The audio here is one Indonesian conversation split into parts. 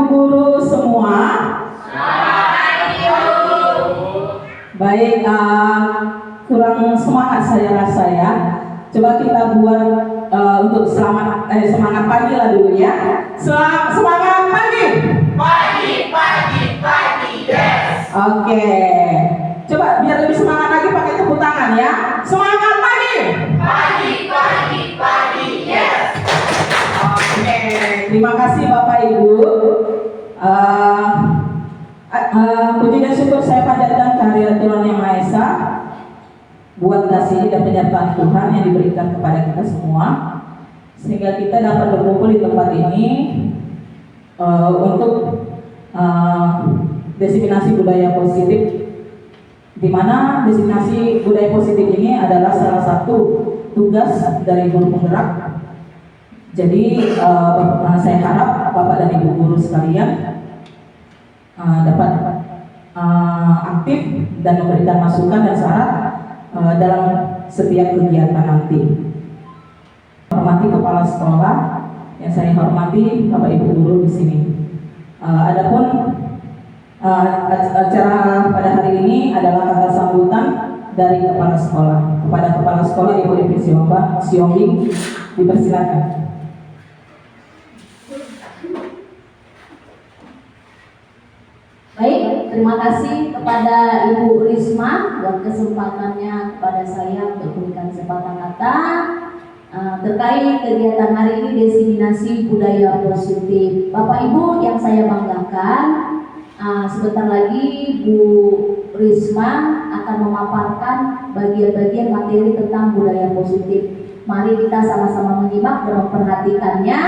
guru semua. Baik, kurang semangat saya rasa ya. Coba kita buat untuk semangat pagi lah dulu ya. Semangat pagi. Pagi, yes. Oke. Coba biar lebih semangat lagi pakai tepuk tangan ya. Semangat pagi. Pagi, yes. Oke. Terima kasih Bapak Ibu. Puji dan syukur saya panjatkan kehadirat Tuhan Yang Maha Esa buat kasih dan penyertaan Tuhan yang diberikan kepada kita semua, sehingga kita dapat berkumpul di tempat ini untuk diseminasi budaya positif, di mana diseminasi budaya positif ini adalah salah satu tugas dari guru penggerak. Jadi saya harap Bapak dan Ibu guru sekalian dapat aktif dan memberikan masukan dan saran dalam setiap kegiatan nanti. Hormati kepala sekolah yang saya hormati, Bapak Ibu guru di sini. Adapun acara pada hari ini adalah kata sambutan dari kepala sekolah. Kepada kepala sekolah Ibu Evi Siongging, dipersilakan. Baik, terima kasih kepada Ibu Risma buat kesempatannya kepada saya untuk memberikan kesempatan kata terkait kegiatan hari ini, diseminasi budaya positif. Bapak Ibu yang saya banggakan, sebentar lagi Bu Risma akan memaparkan bagian-bagian materi tentang budaya positif. Mari kita sama-sama menyimak dan memperhatikannya,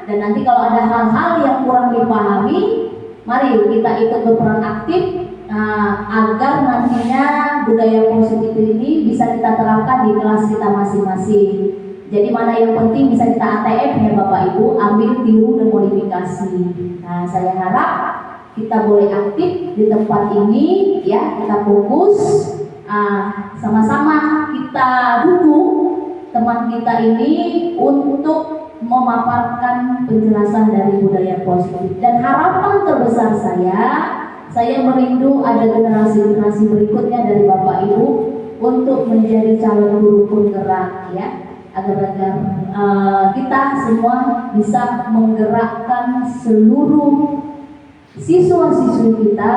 dan nanti kalau ada hal-hal yang kurang dipahami, mari kita ikut berperan aktif agar nantinya budaya positif ini bisa kita terapkan di kelas kita masing-masing. Jadi mana yang penting bisa kita ATM ya Bapak Ibu, ambil, tiru, dan modifikasi. Nah, saya harap kita boleh aktif di tempat ini ya, kita fokus, sama-sama kita dukung teman kita ini untuk memaparkan penjelasan dari budaya positif. Dan harapan terbesar saya merindu ada generasi-generasi berikutnya dari Bapak Ibu untuk menjadi calon guru penggerak ya, agar kita semua bisa menggerakkan seluruh siswa-siswi kita,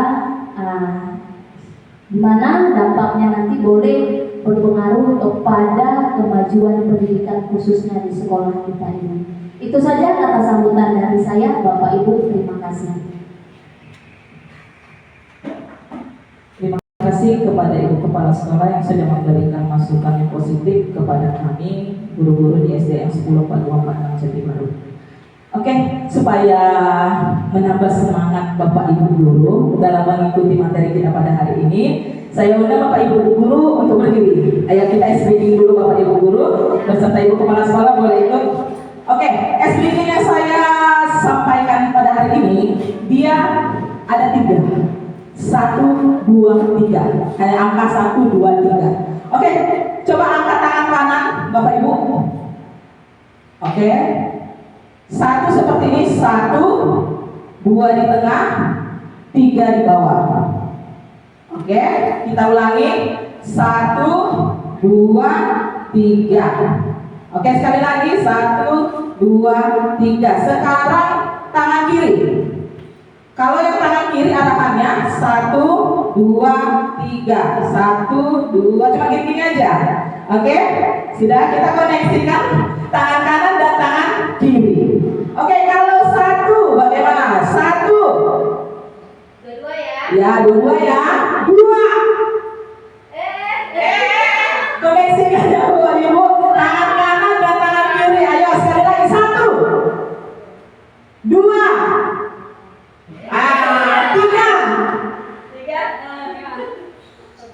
di mana dampaknya nanti boleh berpengaruh kepada kemajuan pendidikan khususnya di sekolah kita ini. Itu saja kata sambutan dari saya, Bapak Ibu. Terima kasih. Terima kasih kepada Ibu Kepala Sekolah yang sudah memberikan masukan yang positif kepada kami guru-guru di SDN 104246 Jatibaru. Oke, supaya menambah semangat Bapak Ibu guru dalam mengikuti materi kita pada hari ini, saya undang Bapak Ibu guru untuk berdiri. Ayo kita SBD dulu Bapak Ibu guru beserta Ibu Kepala Sekolah boleh ikut. Oke, SBD yang saya sampaikan pada hari ini dia ada 3. 1, 2, 3. Angka 1, 2, 3. Oke, coba angkat tangan kanan Bapak Ibu. Oke. 1 seperti ini, 1, 2 di tengah, 3 di bawah. Oke, kita ulangi. 1, 2, 3. Oke, sekali lagi. 1, 2, 3. Sekarang tangan kiri. Kalau yang tangan kiri arahannya 1, 2, 3. 1, 2. Cuma gini-gini aja. Oke, sudah kita koneksikan tangan kanan dan tangan kiri. Oke, kalau 1 bagaimana? 1. Dua ya. Ya, 2 ya. 2. Koneksikan ya Bapak Ibu. Tangan kanan dan tangan kiri. Ayo sekali lagi. 1, 2. 3.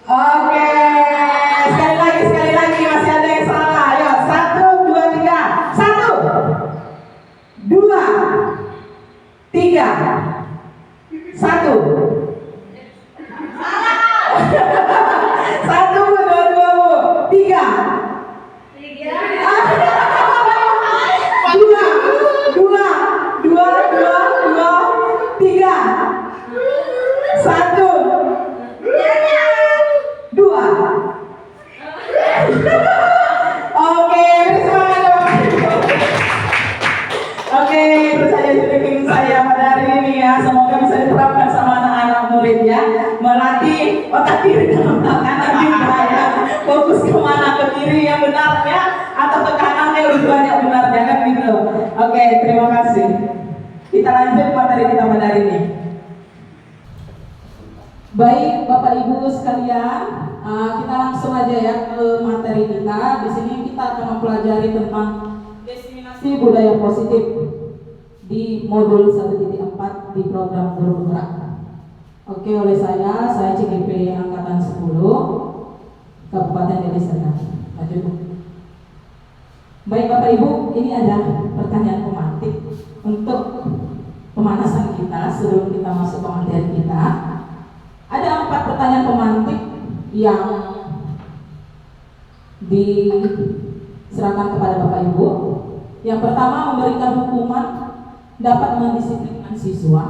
Oke. Sekali lagi masih ada yang salah. Ayo 1, 2, 3. 1, 2, 3. 1. 1 Bu, 2, 3. 2, 2, 2, 2, 2, 3. otak kiri dan otak kanan juga ya. Fokus kemana, ke kiri yang benarnya atau ke kanan yang lebih banyak benarnya kan gitu. Oke, terima kasih. Kita lanjut materi kita pada hari ini. Baik Bapak Ibu sekalian, kita langsung aja ya ke materi kita. Di sini kita akan mempelajari tentang diseminasi budaya positif di modul 1.4 di program Guru Bergerak. Oke, oleh saya CGP Angkatan 10 Kabupaten Deli Serdang. Lanjut Bu. Baik Bapak Ibu, ini ada pertanyaan pemantik untuk pemanasan kita sebelum kita masuk ke materi kita. Ada 4 pertanyaan pemantik yang diserahkan kepada Bapak Ibu. Yang pertama, memberikan hukuman dapat mendisiplinkan siswa.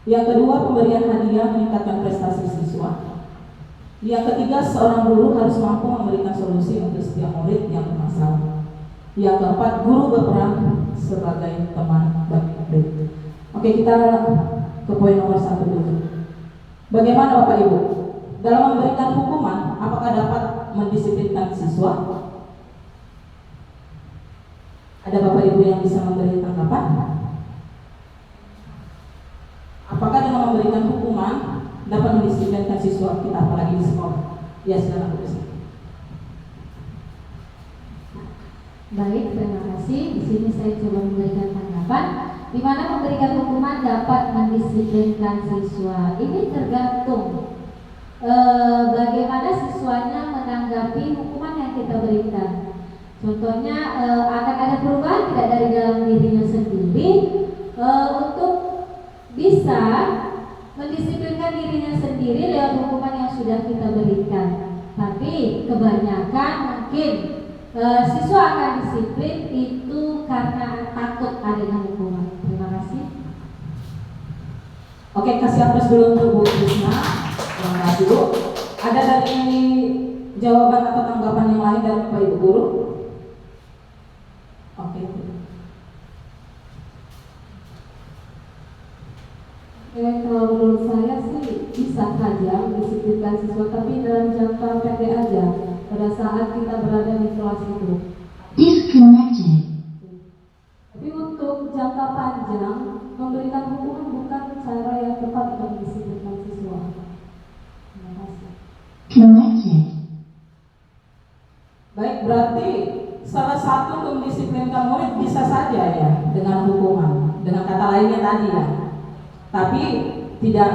Yang kedua, pemberian hadiah meningkatkan prestasi siswa. Yang ketiga, seorang guru harus mampu memberikan solusi untuk setiap murid yang bermasalah. Yang keempat, guru berperan sebagai teman bagi murid. Oke, kita ke poin nomor 1 dulu. Bagaimana Bapak Ibu? Dalam memberikan hukuman, apakah dapat mendisiplinkan siswa? Ada Bapak Ibu yang bisa memberi tanggapan? Apakah dengan memberikan hukuman dapat mendisiplinkan siswa kita, apalagi di sekolah? Ya, silakan Bu. Baik, terima kasih. Di sini saya coba memberikan tanggapan di mana memberikan hukuman dapat mendisiplinkan siswa. Ini tergantung bagaimana siswanya menanggapi hukuman yang kita berikan. Contohnya akan ada perubahan tidak dari dalam dirinya sendiri untuk bisa mendisiplinkan dirinya sendiri lewat hukuman yang sudah kita berikan. Tapi kebanyakan mungkin siswa akan disiplin itu karena takut adanya hukuman. Terima kasih. Oke, kasih aplaus dulu untuk Bu Krisna. Terima kasih Bu. Ada dari jawaban atau tanggapan yang lain dari Bapak Ibu Guru? Oke. Kalau menurut saya sih bisa saja mendisiplinkan siswa, tapi dalam jangka pendek aja pada saat kita berada di kelas itu. Disconnected. Tapi untuk jangka panjang memberikan hukuman bukan cara yang tepat untuk mendisiplinkan siswa. Terima kasih. Connected. Baik, berarti salah satu untuk mendisiplinkan murid bisa saja ya dengan hukuman, dengan kata lainnya tadi ya. Tapi tidak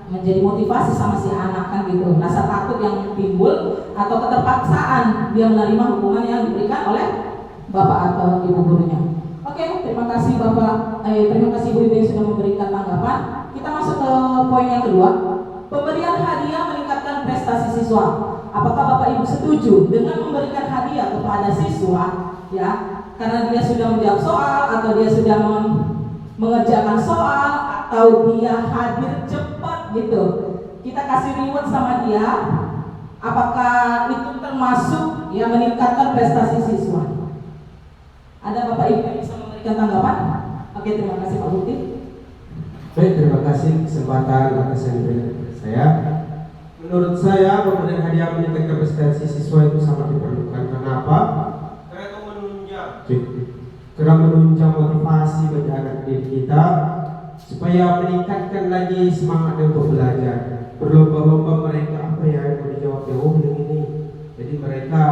menjadi motivasi sama si anak kan gitu. Rasa takut yang timbul atau keterpaksaan dia menerima hukuman yang diberikan oleh bapak atau ibu gurunya. Oke, terima kasih Bapak, terima kasih Bu Ibu yang sudah memberikan tanggapan. Kita masuk ke poin yang kedua. Pemberian hadiah meningkatkan prestasi siswa. Apakah Bapak Ibu setuju dengan memberikan hadiah kepada siswa ya? Karena dia sudah menjawab soal atau dia sudah mengerjakan soal atau dia hadir cepat gitu. Kita kasih reward sama dia. Apakah itu termasuk yang meningkatkan prestasi siswa? Ada Bapak Ibu yang bisa memberikan tanggapan? Oke, terima kasih Pak Bukti. Baik, terima kasih kesempatan atas yang diberikan kepada saya. Menurut saya pemberian hadiah meningkatkan prestasi siswa itu sangat diperlukan. Kenapa? Karena itu menunjang motivasi bagi anak didik kita supaya meningkatkan lagi semangatnya untuk belajar. Berlomba-lomba mereka apa ya yang mau dijawab yang ini. Jadi mereka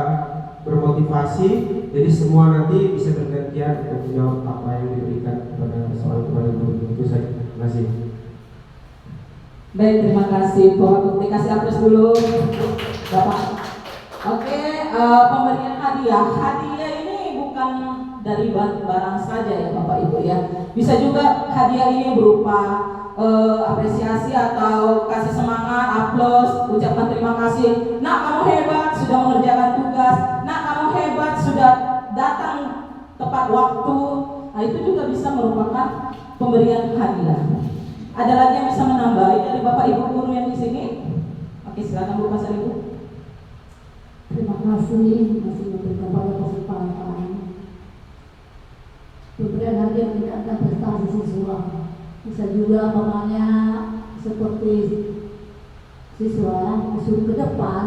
bermotivasi, jadi semua nanti bisa bergantian untuk menjawab apa yang diberikan kepada soal kepada guru. Itu saja. Terima kasih. Baik, terima kasih Bapak Bukti. Kasih aplaus dulu Bapak. Oke, pemberian hadiah. Hadiah ini bukan dari barang saja ya Bapak Ibu ya. Bisa juga hadiah ini berupa apresiasi atau kasih semangat, aplaus, ucapan terima kasih. Nak, kamu hebat sudah mengerjakan tugas. Nak, kamu hebat sudah datang tepat waktu. Nah, itu juga bisa merupakan pemberian hadiah. Ada lagi yang bisa menambah dari Bapak Ibu guru yang di sini? Oke, silakan Bu Pasar Ibu. Terima kasih masih memberikan pada kesempatan. Pemberian hadiah meningkatkan prestasi siswa. Bisa juga namanya seperti siswa disuruh ke depan,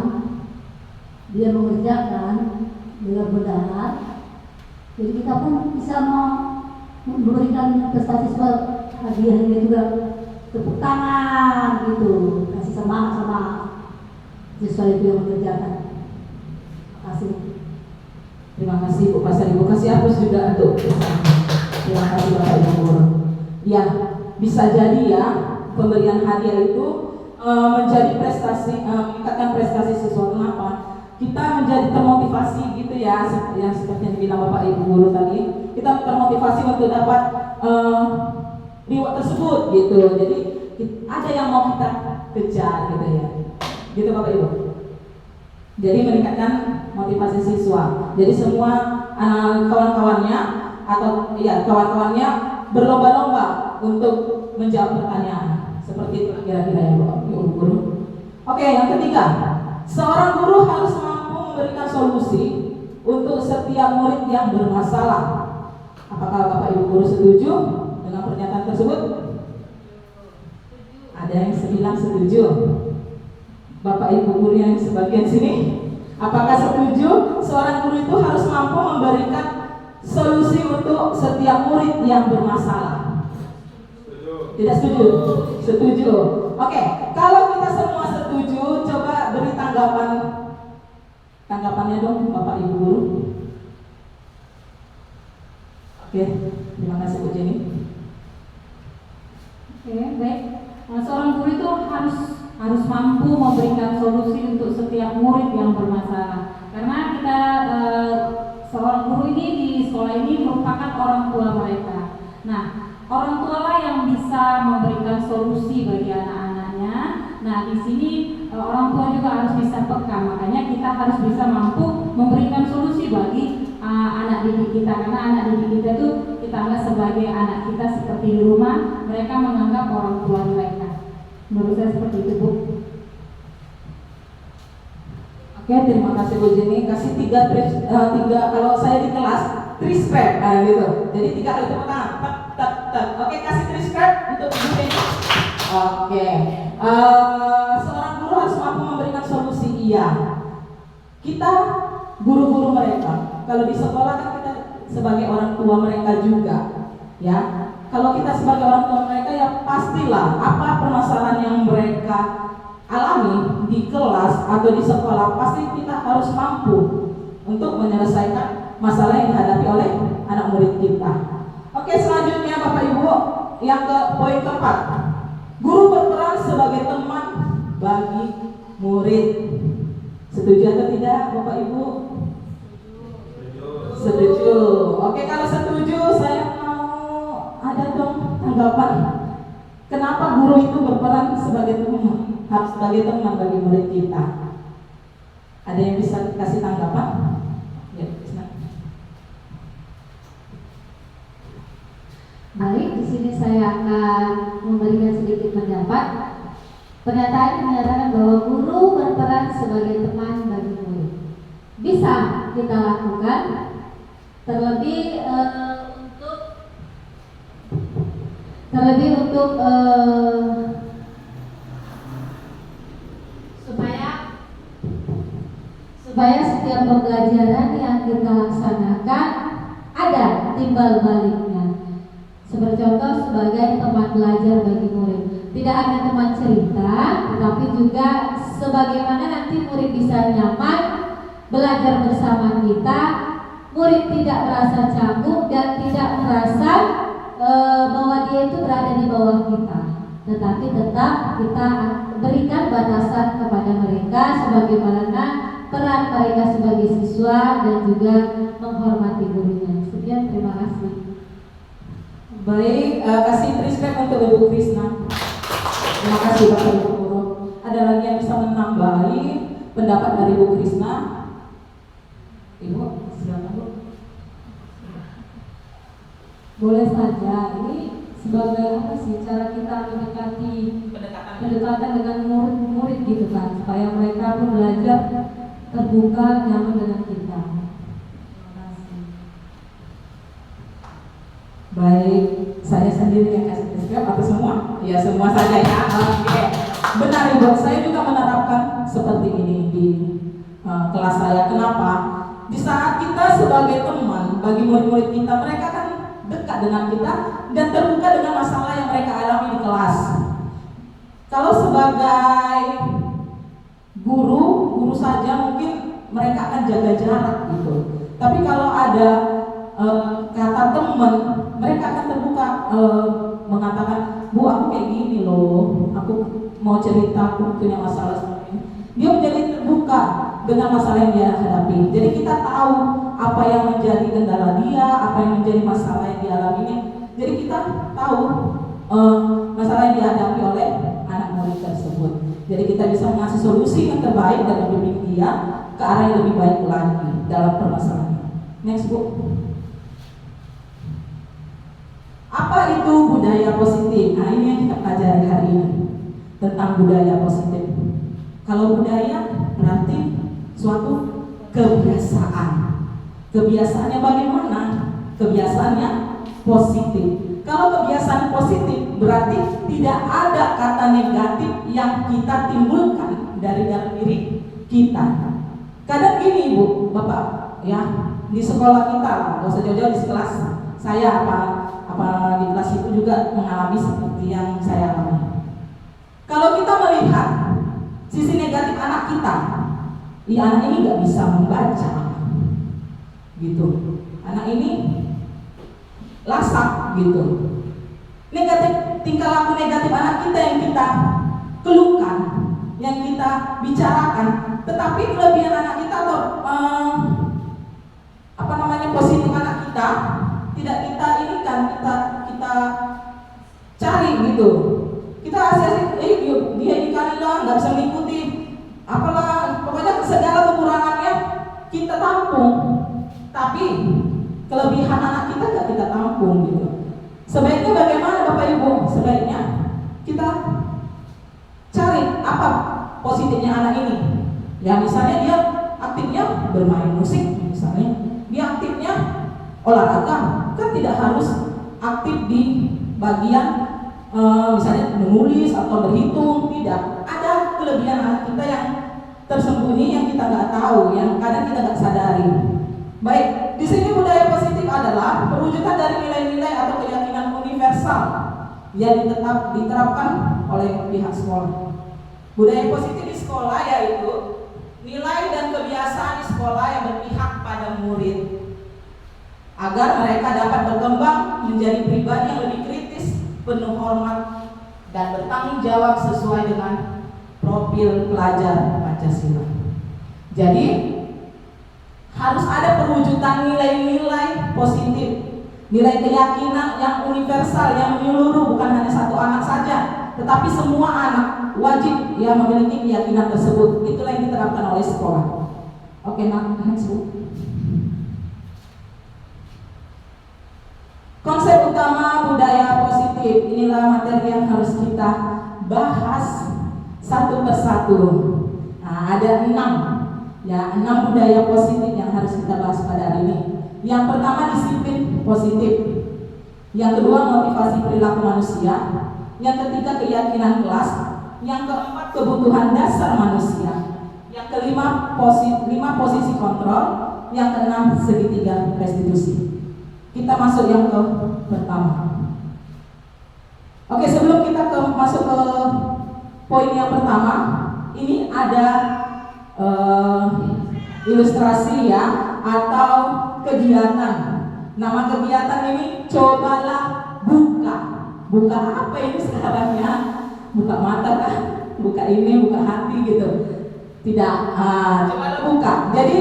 dia mengerjakan dengan benar. Jadi kita pun bisa memberikan prestasi siswa hadiahnya juga, tepuk tangan gitu, kasih semangat sama siswa itu yang mengerjakan. Terima kasih. Terima kasih Bu Pasar, Ibu kasih hapus juga untuk terima kasih Bapak Ibu guru. Ya, bisa jadi ya pemberian hadiah itu menjadi prestasi, meningkatkan prestasi siswa. Kenapa? Kita menjadi termotivasi gitu ya, yang seperti yang dibilang Bapak Ibu guru tadi. Kita termotivasi untuk dapat reward tersebut gitu. Jadi ada yang mau kita kejar gitu ya. Gitu Bapak Ibu. Jadi meningkatkan motivasi siswa. Jadi semua kawan-kawannya atau ya kawan-kawannya berlomba-lomba untuk menjawab pertanyaan. Seperti itu kira-kira ya Bapak Ibu guru. Oke, yang ketiga, seorang guru harus mampu memberikan solusi untuk setiap murid yang bermasalah. Apakah Bapak Ibu guru setuju dengan pernyataan tersebut? Ada yang bilang setuju. Bapak Ibu guru yang sebagian sini, apakah setuju seorang guru itu harus mampu memberikan solusi untuk setiap murid yang bermasalah? Tidak setuju? Setuju. Oke, kalau kita semua setuju, coba beri tanggapannya dong Bapak Ibu guru. Oke, terima kasih Bu Jenny. Oke, baik. Seorang guru itu harus mampu memberikan solusi untuk setiap murid yang bermasalah. Karena kita seorang guru ini di sekolah ini merupakan orang tua mereka. Nah, orang tua lah yang bisa memberikan solusi bagi anak-anaknya. Nah, di sini orang tua juga harus bisa peka. Makanya kita harus bisa mampu memberikan solusi bagi anak didik kita. Karena anak didik kita itu kita anggap sebagai anak kita seperti di rumah. Mereka menganggap orang tua mereka. Menurut saya seperti itu Bu. Oke, terima kasih Bu Jenny. Kasih tiga kalau saya di kelas 3 spread gitu. Jadi 3 kali tepuk tangan. Tak. Oke, kasih 3 spread untuk Bu Jenny. Oke. Seorang guru harus mampu memberikan solusi. Iya. Kita guru-guru mereka. Kalau di sekolah kan kita sebagai orang tua mereka juga, ya. Kalau kita sebagai orang tua mereka ya pastilah apa permasalahan yang mereka alami di kelas atau di sekolah, pasti kita harus mampu untuk menyelesaikan masalah yang dihadapi oleh anak murid kita. Oke, selanjutnya Bapak Ibu, yang ke poin keempat, guru berperan sebagai teman bagi murid. Setuju atau tidak Bapak Ibu? Setuju. Oke, kalau setuju saya ada dong tanggapan. Kenapa guru itu berperan sebagai teman, harus sebagai teman bagi murid kita? Ada yang bisa kasih tanggapan? Ya, bisa. Baik, di sini saya akan memberikan sedikit pendapat. Pernyataan menyatakan bahwa guru berperan sebagai teman bagi murid. Bisa kita lakukan, terlebih untuk supaya setiap pembelajaran yang kita laksanakan ada timbal baliknya. Seperti contoh sebagai teman belajar bagi murid. Tidak hanya teman cerita, tetapi juga sebagaimana nanti murid bisa nyaman belajar bersama kita, murid tidak merasa canggung dan tidak merasa bahwa dia itu berada di bawah kita, tetapi tetap kita berikan batasan kepada mereka sebagaimana peran mereka sebagai siswa dan juga menghormati gurunya. Sekian, terima kasih. Baik, kasih respect untuk Ibu Krisna. Terima kasih Bapak Ibu guru. Ada lagi yang bisa menambahi pendapat dari Ibu Krisna? Ibu, silakan Bu. Boleh saja, ini sebagai apa sih cara kita mendekati pendekatan dengan murid-murid gitu kan, supaya mereka pun belajar terbuka, nyaman dengan kita. Terima kasih. Baik, saya sendiri yang kasih respect atau semua? Ya semua saja ya. Oke. Benar Ibu, saya juga menerapkan seperti ini di kelas saya. Kenapa? Di saat kita sebagai teman, bagi murid-murid kita, mereka kan dekat dengan kita dan terbuka dengan masalah yang mereka alami di kelas. Kalau sebagai guru saja mungkin mereka akan jaga jarak gitu. Tapi kalau ada kata teman, mereka akan terbuka mengatakan, Bu, aku kayak gini loh, aku mau cerita, aku punya masalah seperti ini. Dia menjadi terbuka dengan masalah yang dia hadapi. Jadi kita tahu apa yang menjadi kendala dia, apa yang menjadi masalah yang dialaminya. Jadi kita tahu masalah yang dihadapi oleh anak murid tersebut. Jadi kita bisa mengasih solusi yang terbaik dan membimbing dia ke arah yang lebih baik lagi dalam permasalahannya. Next Bu. Apa itu budaya positif? Nah ini yang kita pelajari hari ini tentang budaya positif. Kalau budaya berarti suatu kebiasaan. Kebiasaannya bagaimana? Kebiasaannya positif. Kalau kebiasaan positif berarti tidak ada kata negatif yang kita timbulkan dari dalam diri kita. Kadang gini Ibu, Bapak, ya di sekolah kita, nggak usah jauh-jauh di kelas saya apa di kelas itu juga mengalami seperti yang saya alami. Kalau kita melihat sisi negatif anak kita, ya anak ini nggak bisa membaca, gitu. Anak ini lasak, gitu. Negatif, tingkah laku negatif anak kita yang kita keluhkan, yang kita bicarakan, tetapi kelebihan anak kita atau positif anak kita tidak kita inikan, kita cari gitu. Kita asik-asik, dia dikali lah, nggak bisa mengikuti, apalah, pokoknya segala kekurangannya kita tampung. Tapi kelebihan anak kita nggak kita tampung gitu. Sebaiknya bagaimana Bapak Ibu? Sebaiknya kita cari apa positifnya anak ini. Ya misalnya dia aktifnya bermain musik, misalnya dia aktifnya olahraga, kan tidak harus aktif di bagian misalnya menulis atau berhitung, tidak. Ada kelebihan anak kita yang tersembunyi yang kita nggak tahu, yang kadang kita nggak sadari. Baik, di sini budaya positif adalah perwujudan dari nilai-nilai atau keyakinan universal yang diterapkan oleh pihak sekolah. Budaya positif di sekolah yaitu nilai dan kebiasaan di sekolah yang berpihak pada murid agar mereka dapat berkembang menjadi pribadi yang lebih kritis, penuh hormat, dan bertanggung jawab sesuai dengan profil pelajar Pancasila. Jadi harus ada perwujudan nilai-nilai positif, nilai keyakinan yang universal, yang menyeluruh, bukan hanya satu anak saja, tetapi semua anak wajib yang memiliki keyakinan tersebut. Itulah yang diterapkan oleh sekolah. Oke, next Bu. Konsep utama budaya positif, inilah materi yang harus kita bahas satu persatu. Nah, ada 6 budaya positif yang harus kita bahas pada hari ini. Yang pertama disiplin positif, yang kedua motivasi perilaku manusia, yang ketiga keyakinan kelas, yang keempat kebutuhan dasar manusia, yang kelima 5 posisi kontrol, yang keenam segitiga restitusi. Kita masuk yang pertama. Oke, sebelum kita masuk ke poin yang pertama, ini ada ilustrasi ya, atau kegiatan. Nama kegiatan ini cobalah buka apa ini sekarang ya? Buka mata kan? Buka ini, buka hati gitu. Tidak, cobalah buka. Jadi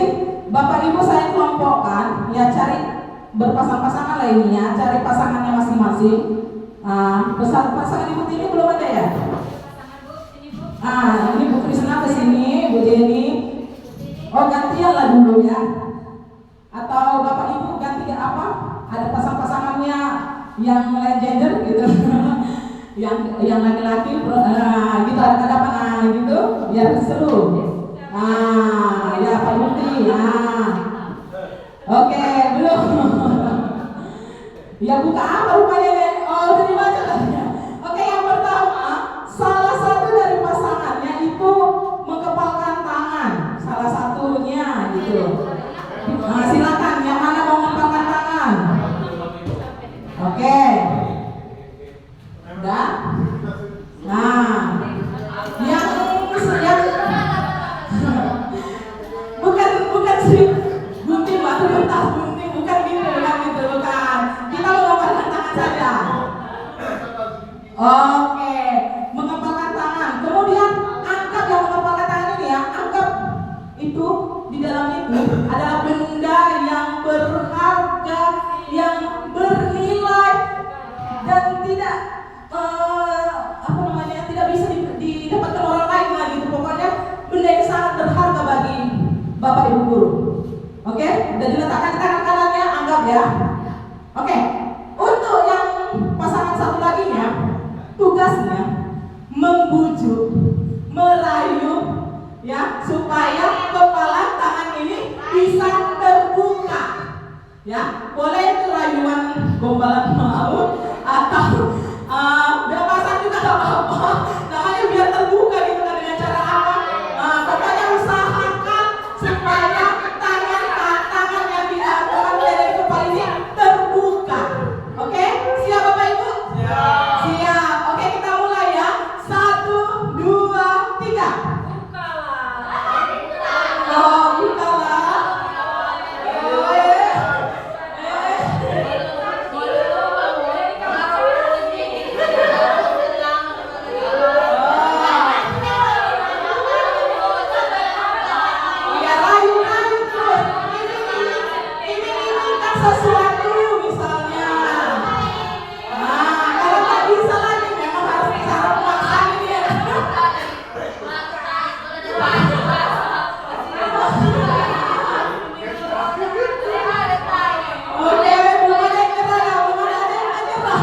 Bapak Ibu saya kelompokkan ya, cari berpasang-pasangan lainnya, cari pasangannya masing-masing. Pasangan Ibu ini belum ada ya? Ini Bu Krisna kesini, Bu Jenny. Oh, gantian lah dulu ya. Atau Bapak Ibu ganti apa? Ada pasang-pasangannya yang gender gitu. yang laki-laki gitu, ada apa gitu, biar seru. Ya Pak Bukti. Oke, belum. Ya buka apa rupanya nih? Oh, udah dibaca tadi. Oke, yang pertama, salah satu dari pasangan Oke, mengepalkan tangan. Kemudian anggap yang mengepalkan tangan ini ya, anggap itu di dalam itu adalah benda yang berharga, yang bernilai dan tidak tidak bisa didapatkan orang lain lagi. Itu pokoknya benda yang sangat berharga bagi Bapak Ibu guru. Oke, udah diletakkan di tangan kanannya, anggap ya. Oke, untuk yang pasangan satu lagi nya, tugasnya membujuk, merayu, ya, supaya kepala tangan ini bisa terbuka. Ya, boleh itu rayuan gombalan maut atau bebasan juga gak apa-apa. Namanya biar terbuka gitu kan, dengan cara apa? Pokoknya usahakan supaya tangan yang diaturkan dari kepala ini terbuka. Oke, siap Bapak Ibu? Siap. Oke, kita mulai ya. 1, 2, 3. Oh, bukalah. Ya, rayu-rayu terus. Ini kan sesuatu misalnya. Kalau nggak bisa lagi memang harus cara memaksa ini ya. Oke, belum ada yang nyerah ya, belum ada yang nyerah.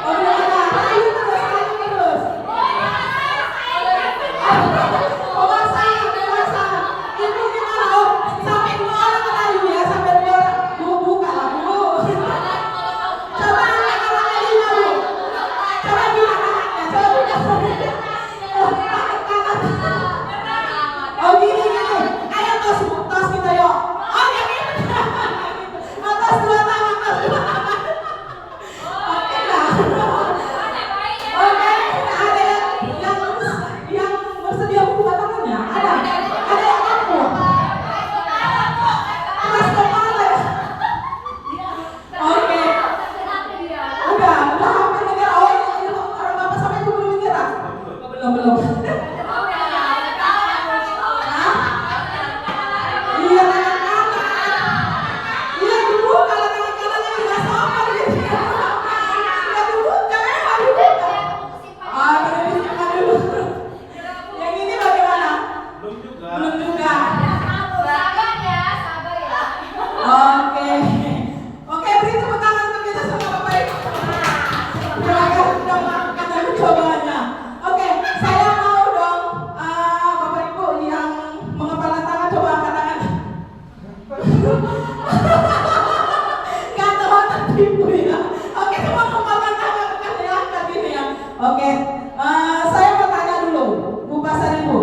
Oh, belum ada. Rayu terus. Memaksa. Ibu gimana? Oh, sampai 2 orang rayu ya, sampai 2 orang. Bu, buka lah Bu. Coba angkat tangannya Lina Bu. Coba buka tangannya, coba buka. Angkat tangan. Oh gini. Ayo tos kita yuk. Oh gini. Atas 2 tangan, atas 2 tangan. Oke lah. Oke, ada yang bersedia buka tangannya? Ada yang mampu? Keras kepala ya. Oke. Udah hampir menyerah. Oh, ini orang bapak sampai itu belum menyerah. Belum. Iya, tangan kanan. Iya, dibuka lah tangan kanannya, nggak sopan gitu. Nggak dibuka, memang dibuka. Boleh disimpan dulu. Yang ini bagaimana? Belum juga. Oke, beri tepuk tangan untuk kita semua Bapak Ibu. Terima kasih sudah melakukan percobaannya. Oke, saya mau dong Bapak Ibu yang mengepalkan tangan, coba angkat tangan. Gak tahu tertipu ya. Oke, semua mengepalkan tangan, bukan diangkat gini ya. Oke, saya mau tanya dulu, Bu Pasar Ibu.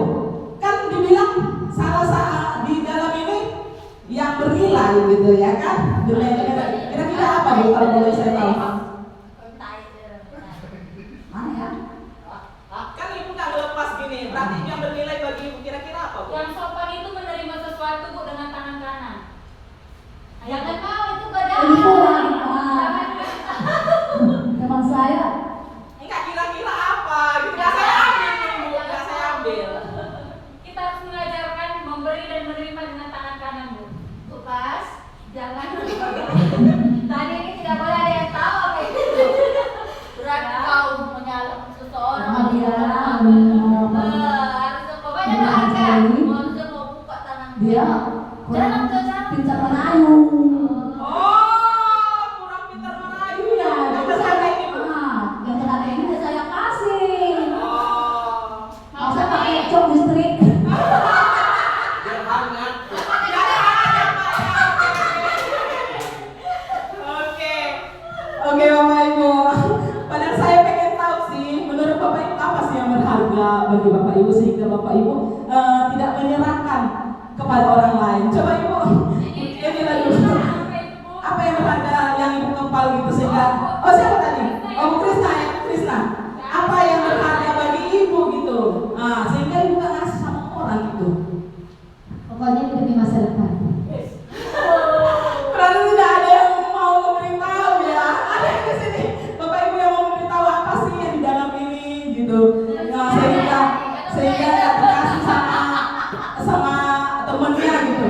Kan dibilang salah di dalam ini yang bernilai gitu ya kan? Kira-kira apa Bu kalau boleh saya tahu? Mana ya? Kan Ibu nggak lepas gini, berarti yang bernilai bagi Ibu kira-kira apa Bu? Yang sopan itu menerima sesuatu Bu dengan tangan kanan. Jangan mau itu lebih kurang. Teman saya. Enggak, kira-kira apa? Gitu. Nggak saya ambil Ibu, nggak saya ambil. Kita harus mengajarkan memberi dan menerima dengan tangan kanan Bu. Pas, jangan. Tadi ini tidak boleh ada yang tahu apa itu. Berarti kau menyalahkan seseorang. Harus pokoknya doakan. Harus mau buka tangan. Dia jangan pintar merayu. Oh, kurang pintar merayu ya. Yang berharga ini Bu. Yang berharga ini saya kasih. Oh. Masa pakai cok listrik. Oke Bapak Ibu. Padahal saya pengen tahu sih, menurut Bapak Ibu apa sih yang berharga bagi Bapak Ibu sehingga Bapak Ibu tidak menyerahkan kepada orang lain. Coba Ibu, ini lagi. Apa yang berharga yang Ibu kepal gitu sehingga? Oh siapa tadi? Oh Bu Krisna. Apa yang berharga bagi Ibu gitu? Sehingga Ibu gak ngasih sama orang gitu. Pokoknya itu di masyarakat. Berarti tidak ada yang mau memberitahu ya. Ada yang di sini. Bapak Ibu yang mau memberitahu apa sih yang di dalam ini gitu. Nah, sehingga nggak dikasih sama temennya gitu.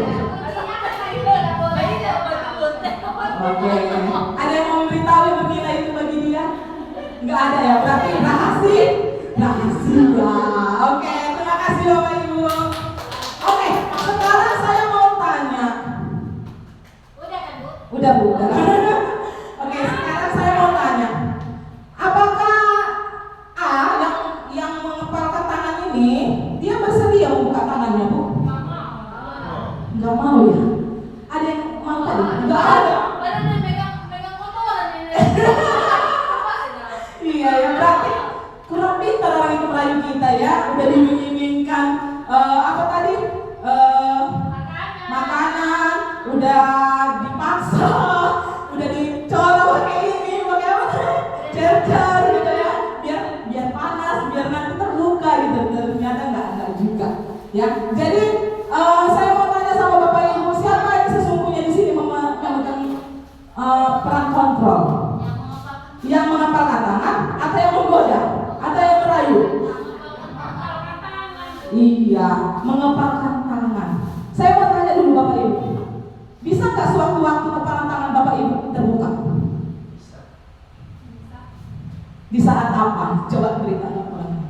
Oke, ada yang mau memberitahu yang bernilai itu bagi dia? Nggak ada ya, berarti rahasia. Oke, terima kasih Bapak Ibu. Oke, sekarang saya mau tanya. Udah Bu. Oke, sekarang saya mau tanya. Apakah A yang mengepalkan tangan ini, dia bersedia membuka tangannya Bu? Nggak mau ya? Ada yang mau tadi? Nggak ada. Iya ya, berarti kurang pintar orang itu merayu kita ya. Udah diiming-imingkan apa tadi? Makanan, udah dipaksa, udah dicolok pakai ini, pakai apa? Charger gitu ya. Biar panas, biar nanti terluka gitu. Ternyata enggak juga. Ya. Jadi saya mau tanya sama Bapak Ibu, siapa yang sesungguhnya di sini memegang peran kontrol? Yang mengepalkan tangan atau yang menggoda atau yang merayu? Iya, mengepalkan tangan. Saya mau tanya dulu Bapak Ibu, bisa nggak sewaktu-waktu kepalan tangan Bapak Ibu terbuka? Di saat apa? Coba beritahu orang.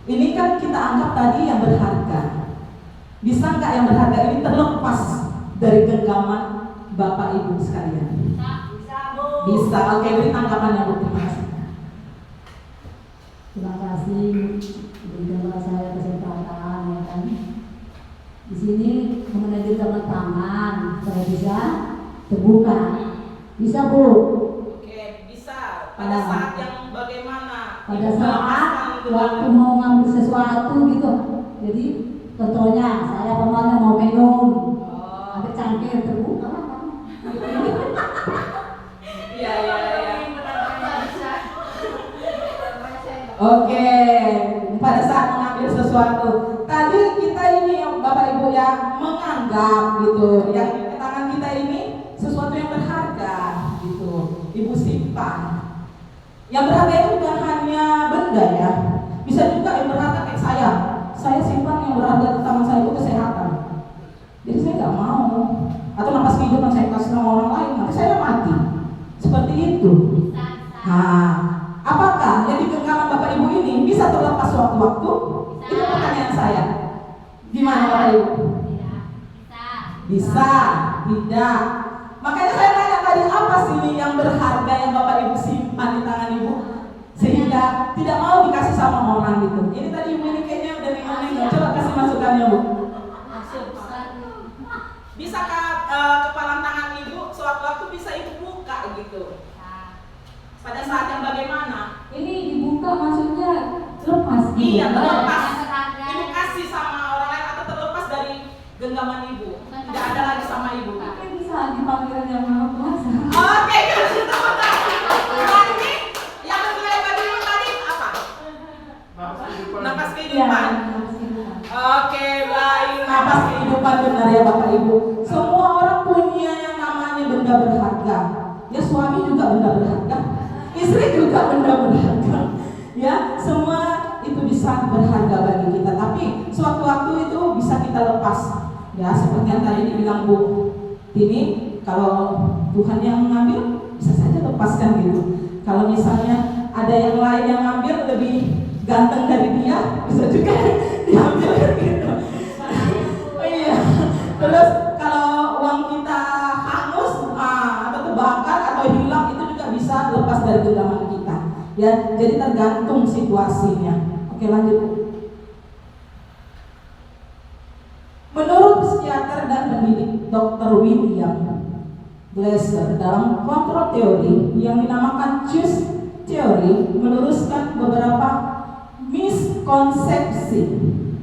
Ini kan kita anggap tadi yang berharga. Bisa nggak yang berharga ini terlepas dari genggaman Bapak Ibu sekalian? Bisa. Oke, beri tanggapannya Bu. Terima kasih. Terima kasih berikanlah saya kesempatan ya kan. Di sini mengenai genggaman tangan saya bisa terbuka. Bisa Bu. Oke, bisa. Pada saat yang bagaimana? Pada saat waktu mau ngambil sesuatu gitu. Jadi contohnya saya pemanya mau minum, ambil cangkir terbuka. Iya. Oke, pada saat mengambil sesuatu. Tadi kita ini Bapak Ibu yang menganggap gitu, yang di tangan kita ini sesuatu yang berharga gitu. Ibu simpan. Yang berharga itu bukan hanya benda ya. Bisa juga yang berharga kayak saya. Saya simpan yang berharga di tangan saya itu kesehatan. Jadi saya nggak mau. Atau nafas kehidupan saya kasih sama orang lain, nanti saya mati. Seperti itu. Nah, apakah yang digenggaman Bapak Ibu ini bisa terlepas waktu-waktu? Itu pertanyaan saya. Gimana Bapak Ibu? Bisa, tidak. Makanya saya tanya tadi, apa sih yang berharga yang Bapak Ibu simpan di tangan Ibu sehingga tidak mau dikasih sama orang gitu? Ini tadi Ibu ini kayaknya udah nih. Coba kasih masukannya Bu. Bisakah kepalan tangan Ibu sewaktu-waktu bisa Ibu buka gitu? Pada saat yang bagaimana? Ini dibuka maksudnya lepas gitu. Iya, terlepas. Ibu kasih sama orang lain atau terlepas dari genggaman Ibu. Tidak ada lagi sama Ibu. Tapi bisa dipanggil yang Maha Kuasa. Oke, kasih tepuk tangan. Berarti yang bernilai bagi Ibu tadi apa? Nafas kehidupan. Oke, baik. Nafas kehidupan benar ya Bapak Ibu. Semua orang punya yang namanya benda berharga. Ya, suami juga benda berharga. Istri juga benda berharga. Ya, semua itu bisa berharga bagi kita. Tapi sewaktu-waktu itu bisa kita lepas. Ya, seperti yang tadi dibilang Bu Tini, kalau Tuhan yang mengambil, bisa saja lepaskan gitu. Kalau misalnya ada yang lain yang ngambil lebih ganteng dari dia, bisa juga diambil gitu. Iya. Terus kalau uang kita hangus atau terbakar atau hilang, itu juga bisa lepas dari genggaman kita. Ya, jadi tergantung situasinya. Oke, lanjut. Menurut psikiater dan pendidik Dr. William Glasser dalam kontrol teori yang dinamakan choice theory meluruskan beberapa miskonsepsi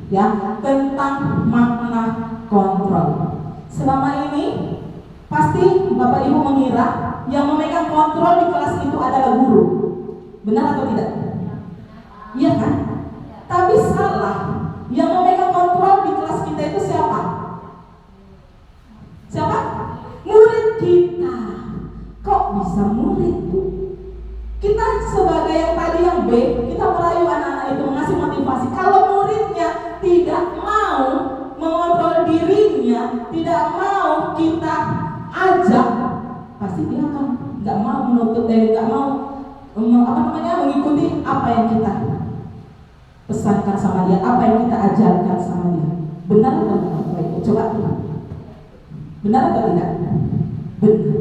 ya tentang makna kontrol. Selama ini pasti Bapak Ibu mengira yang memegang kontrol di kelas itu adalah guru. Benar atau tidak? Iya kan? Tapi salah. Yang memegang kontrol di kelas kita itu siapa? Siapa? Murid kita. Kok bisa murid, Bu? Kita sebagai yang tadi yang B, kita merayu anak-anak itu, mengasih motivasi. Kalau muridnya tidak mau mengontrol dirinya, tidak mau kita ajak, pasti dia akan nggak mau nggak mau mengikuti apa yang kita pesankan sama dia, apa yang kita ajarkan sama dia. Benar atau tidak? Coba, benar atau tidak? Benar.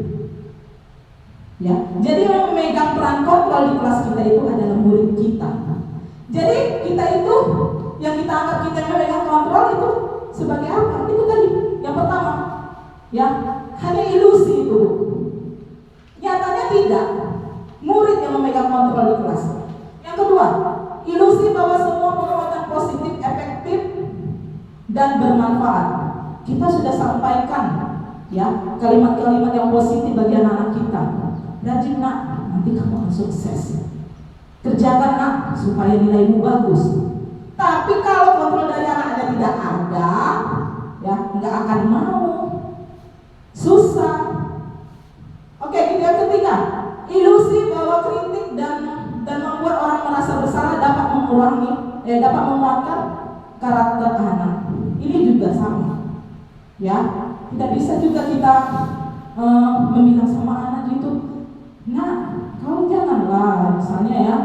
Ya, jadi yang memegang peran kontrol di kelas kita itu adalah murid kita. Jadi kita itu yang kita anggap kita yang memegang kontrol itu sebagai apa? Itu tadi yang pertama, ya hanya ilusi itu. Nyatanya tidak. Murid yang memegang kontrol di kelas. Yang kedua, ilusi bahwa semua penguatan positif, efektif, dan bermanfaat. Kita sudah sampaikan ya kalimat-kalimat yang positif bagi anak-anak kita. Rajin nak, nanti kamu akan sukses. Kerjakan nak, supaya nilaimu bagus. Tapi kalau kontrol dari anak-anak tidak ada, ya nggak akan mau. Susah. Oke, yang ketiga, ilusi bahwa kritik dan membuat orang merasa bersalah dapat dapat menguatkan karakter anak. Ini juga sama, ya. Tidak bisa juga kita membilang sama anak gitu, nah kau janganlah, misalnya ya,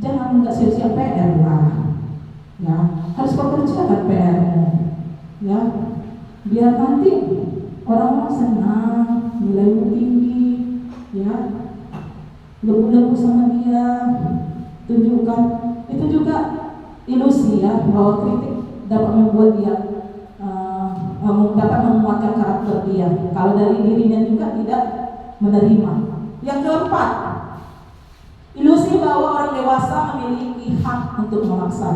jangan nggak siap-siap PR lah, ya harus kau kerjakan PR-mu, ya biar nanti orang-orang senang, nilaimu tinggi, ya lebu-lebu sama dia, tunjukkan. Itu juga ilusi ya, bahwa kritik dapat membuat dia dapat menguatkan karakter dia. Kalau dari dirinya juga tidak menerima. Yang keempat, ilusi bahwa orang dewasa memiliki hak untuk memaksa.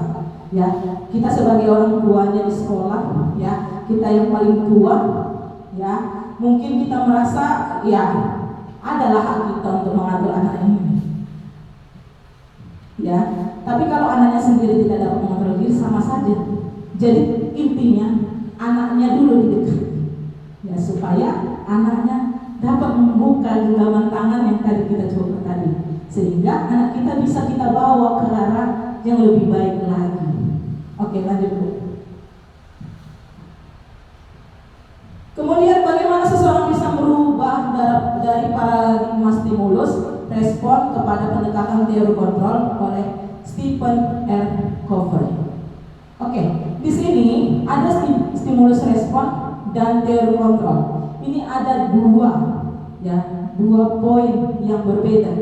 Ya, kita sebagai orang tuanya di sekolah, ya kita yang paling tua, ya mungkin kita merasa ya adalah hak kita untuk mengatur anak ini. Ya, tapi kalau anaknya sendiri tidak dapat mengontrol diri, sama saja. Jadi intinya anaknya dulu didekati, ya supaya anaknya dapat membuka genggaman tangan yang tadi kita coba tadi, sehingga anak kita bisa kita bawa ke arah yang lebih baik lagi. Oke, lanjut Bu. Kemudian bagaimana seseorang bisa merubah dari paradigma stimulus respon kepada pendekatan teori kontrol oleh Stephen R. Covey. Oke, di sini ada stimulus respon dan teori kontrol. Ini ada dua poin yang berbeda.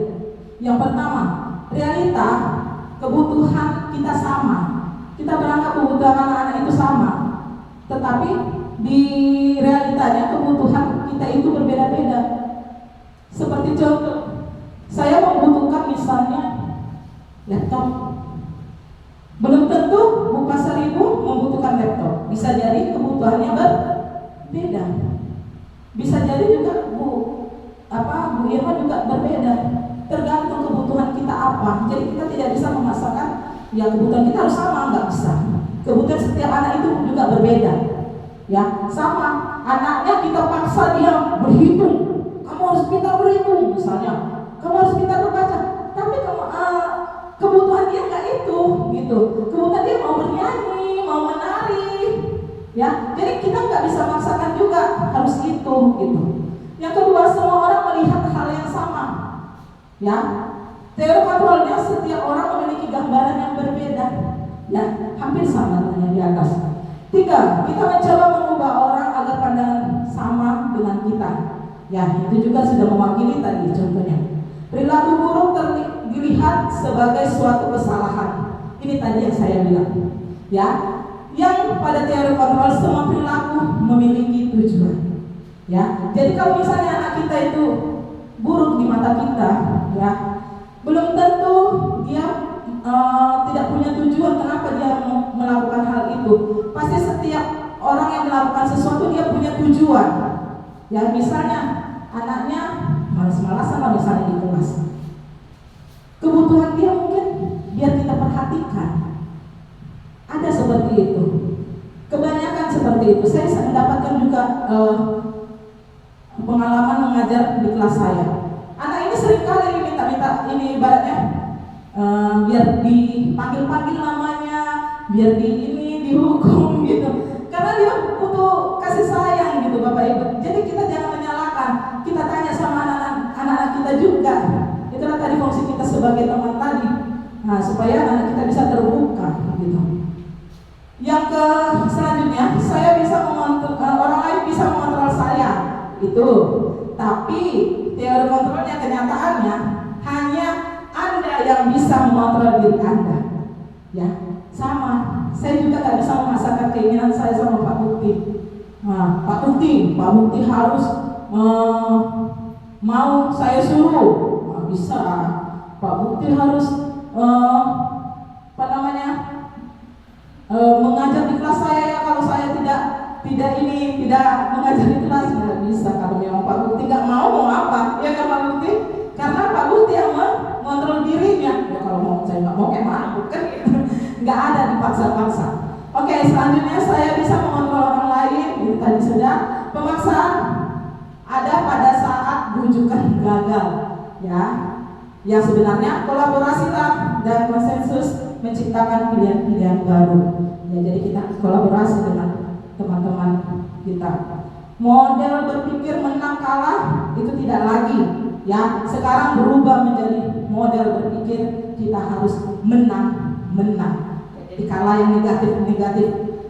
Yang pertama, realita kebutuhan kita sama. Kita berangkat kebutuhan anak-anak itu sama, tetapi di realitanya kebutuhan kita itu berbeda-beda. Seperti contoh, saya membutuhkan misalnya laptop. Belum tentu Bu Pasar Ibu membutuhkan laptop. Bisa jadi kebutuhannya berbeda. Bisa jadi juga Bu Irma juga berbeda. Tergantung kebutuhan kita apa. Jadi kita tidak bisa memaksakan ya kebutuhan kita harus sama, nggak bisa. Kebutuhan setiap anak itu juga berbeda. Ya, sama anaknya kita paksa dia berhitung. Kamu harus pintar berhitung misalnya. Kamu harus pintar berbaca. Tapi kebutuhan dia nggak itu, gitu. Kebutuhan dia mau bernyanyi, mau menari, ya. Jadi kita nggak bisa maksakan juga harus itu, gitu. Yang kedua, semua orang melihat hal yang sama, ya. Teori kontrolnya setiap orang memiliki gambaran yang berbeda, ya, hampir sama dengan yang di atas. 3, kita mencoba mengubah orang agar pandangan sama dengan kita. Ya, itu juga sudah mewakili tadi contohnya. Perilaku buruk dilihat sebagai suatu kesalahan. Ini tadi yang saya bilang. Ya, yang pada teori kontrol semua perilaku memiliki tujuan. Ya, jadi kalau misalnya anak kita itu buruk di mata kita, ya, belum tentu dia tidak punya tujuan kenapa dia melakukan hal itu. Pasti setiap orang yang melakukan sesuatu dia punya tujuan. Ya, misalnya anaknya malas-malasan lah misalnya di kelas. Kebutuhan dia mungkin biar kita perhatikan. Ada seperti itu. Kebanyakan seperti itu. Saya mendapatkan juga pengalaman mengajar di kelas saya. Anak ini sering ini ibaratnya biar dipanggil-panggil namanya, biar dihukum gitu. Karena dia butuh kasih sayang gitu Bapak Ibu. Jadi kita jangan menyalahkan. Kita tanya sama anak-anak kita juga. Itulah tadi fungsi kita sebagai teman tadi. Nah, supaya anak kita bisa terbuka gitu. Yang selanjutnya, saya bisa mengontrol, orang lain bisa mengontrol saya. Itu. Tapi teori kontrolnya, kenyataannya hanya Anda yang bisa mengontrol diri Anda. Ya, sama. Saya juga nggak bisa memaksakan keinginan saya sama Pak Bukti. Nah, Pak Bukti harus mau saya suruh. Nggak bisa. Pak Bukti harus mengajar di kelas saya ya. Kalau saya tidak mengajar di kelas, nggak bisa. Kalau memang Pak Bukti nggak mau apa? Ya kan Pak Bukti? Karena Pak Bukti yang mengontrol dirinya. Ya kalau mau saya nggak mau emang bukan gitu. Nggak ada dipaksa-paksa. Oke, selanjutnya saya bisa mengontrol orang lain. Itu tadi sudah. Pemaksaan ada pada saat bujukan gagal, ya. Yang sebenarnya kolaborasilah dan konsensus menciptakan pilihan-pilihan baru. Ya, jadi kita kolaborasi dengan teman-teman kita. Model berpikir menang kalah itu tidak lagi, ya. Sekarang berubah menjadi model berpikir kita harus menang. Jadi kalah yang negatif,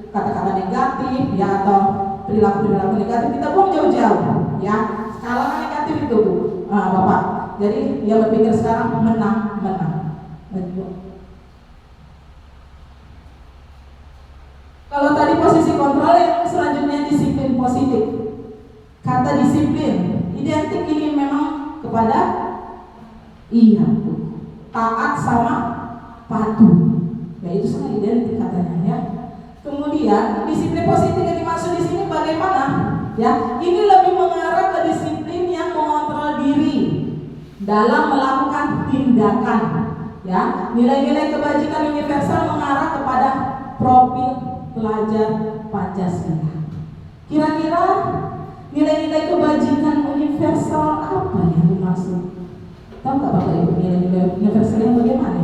kata-kata negatif, ya, atau perilaku negatif kita buang jauh-jauh, ya. Kalah negatif itu, Bapak. Jadi dia berpikir sekarang menang. Kalau tadi posisi kontrol, yang selanjutnya disiplin positif. Kata disiplin identik ini memang kepada taat sama patuh. Ya, itu sangat identik katanya, ya. Kemudian disiplin positif yang dimaksud di sini bagaimana? Ya, ini lebih mengarah ke disiplin yang mengontrol diri dalam melakukan tindakan. Ya, nilai-nilai kebajikan universal mengarah kepada profil pelajar Pancasila. Kira-kira nilai-nilai kebajikan universal apa yang dimaksud? Tahu nggak Bapak Ibu nilai-nilai universal yang bagaimana?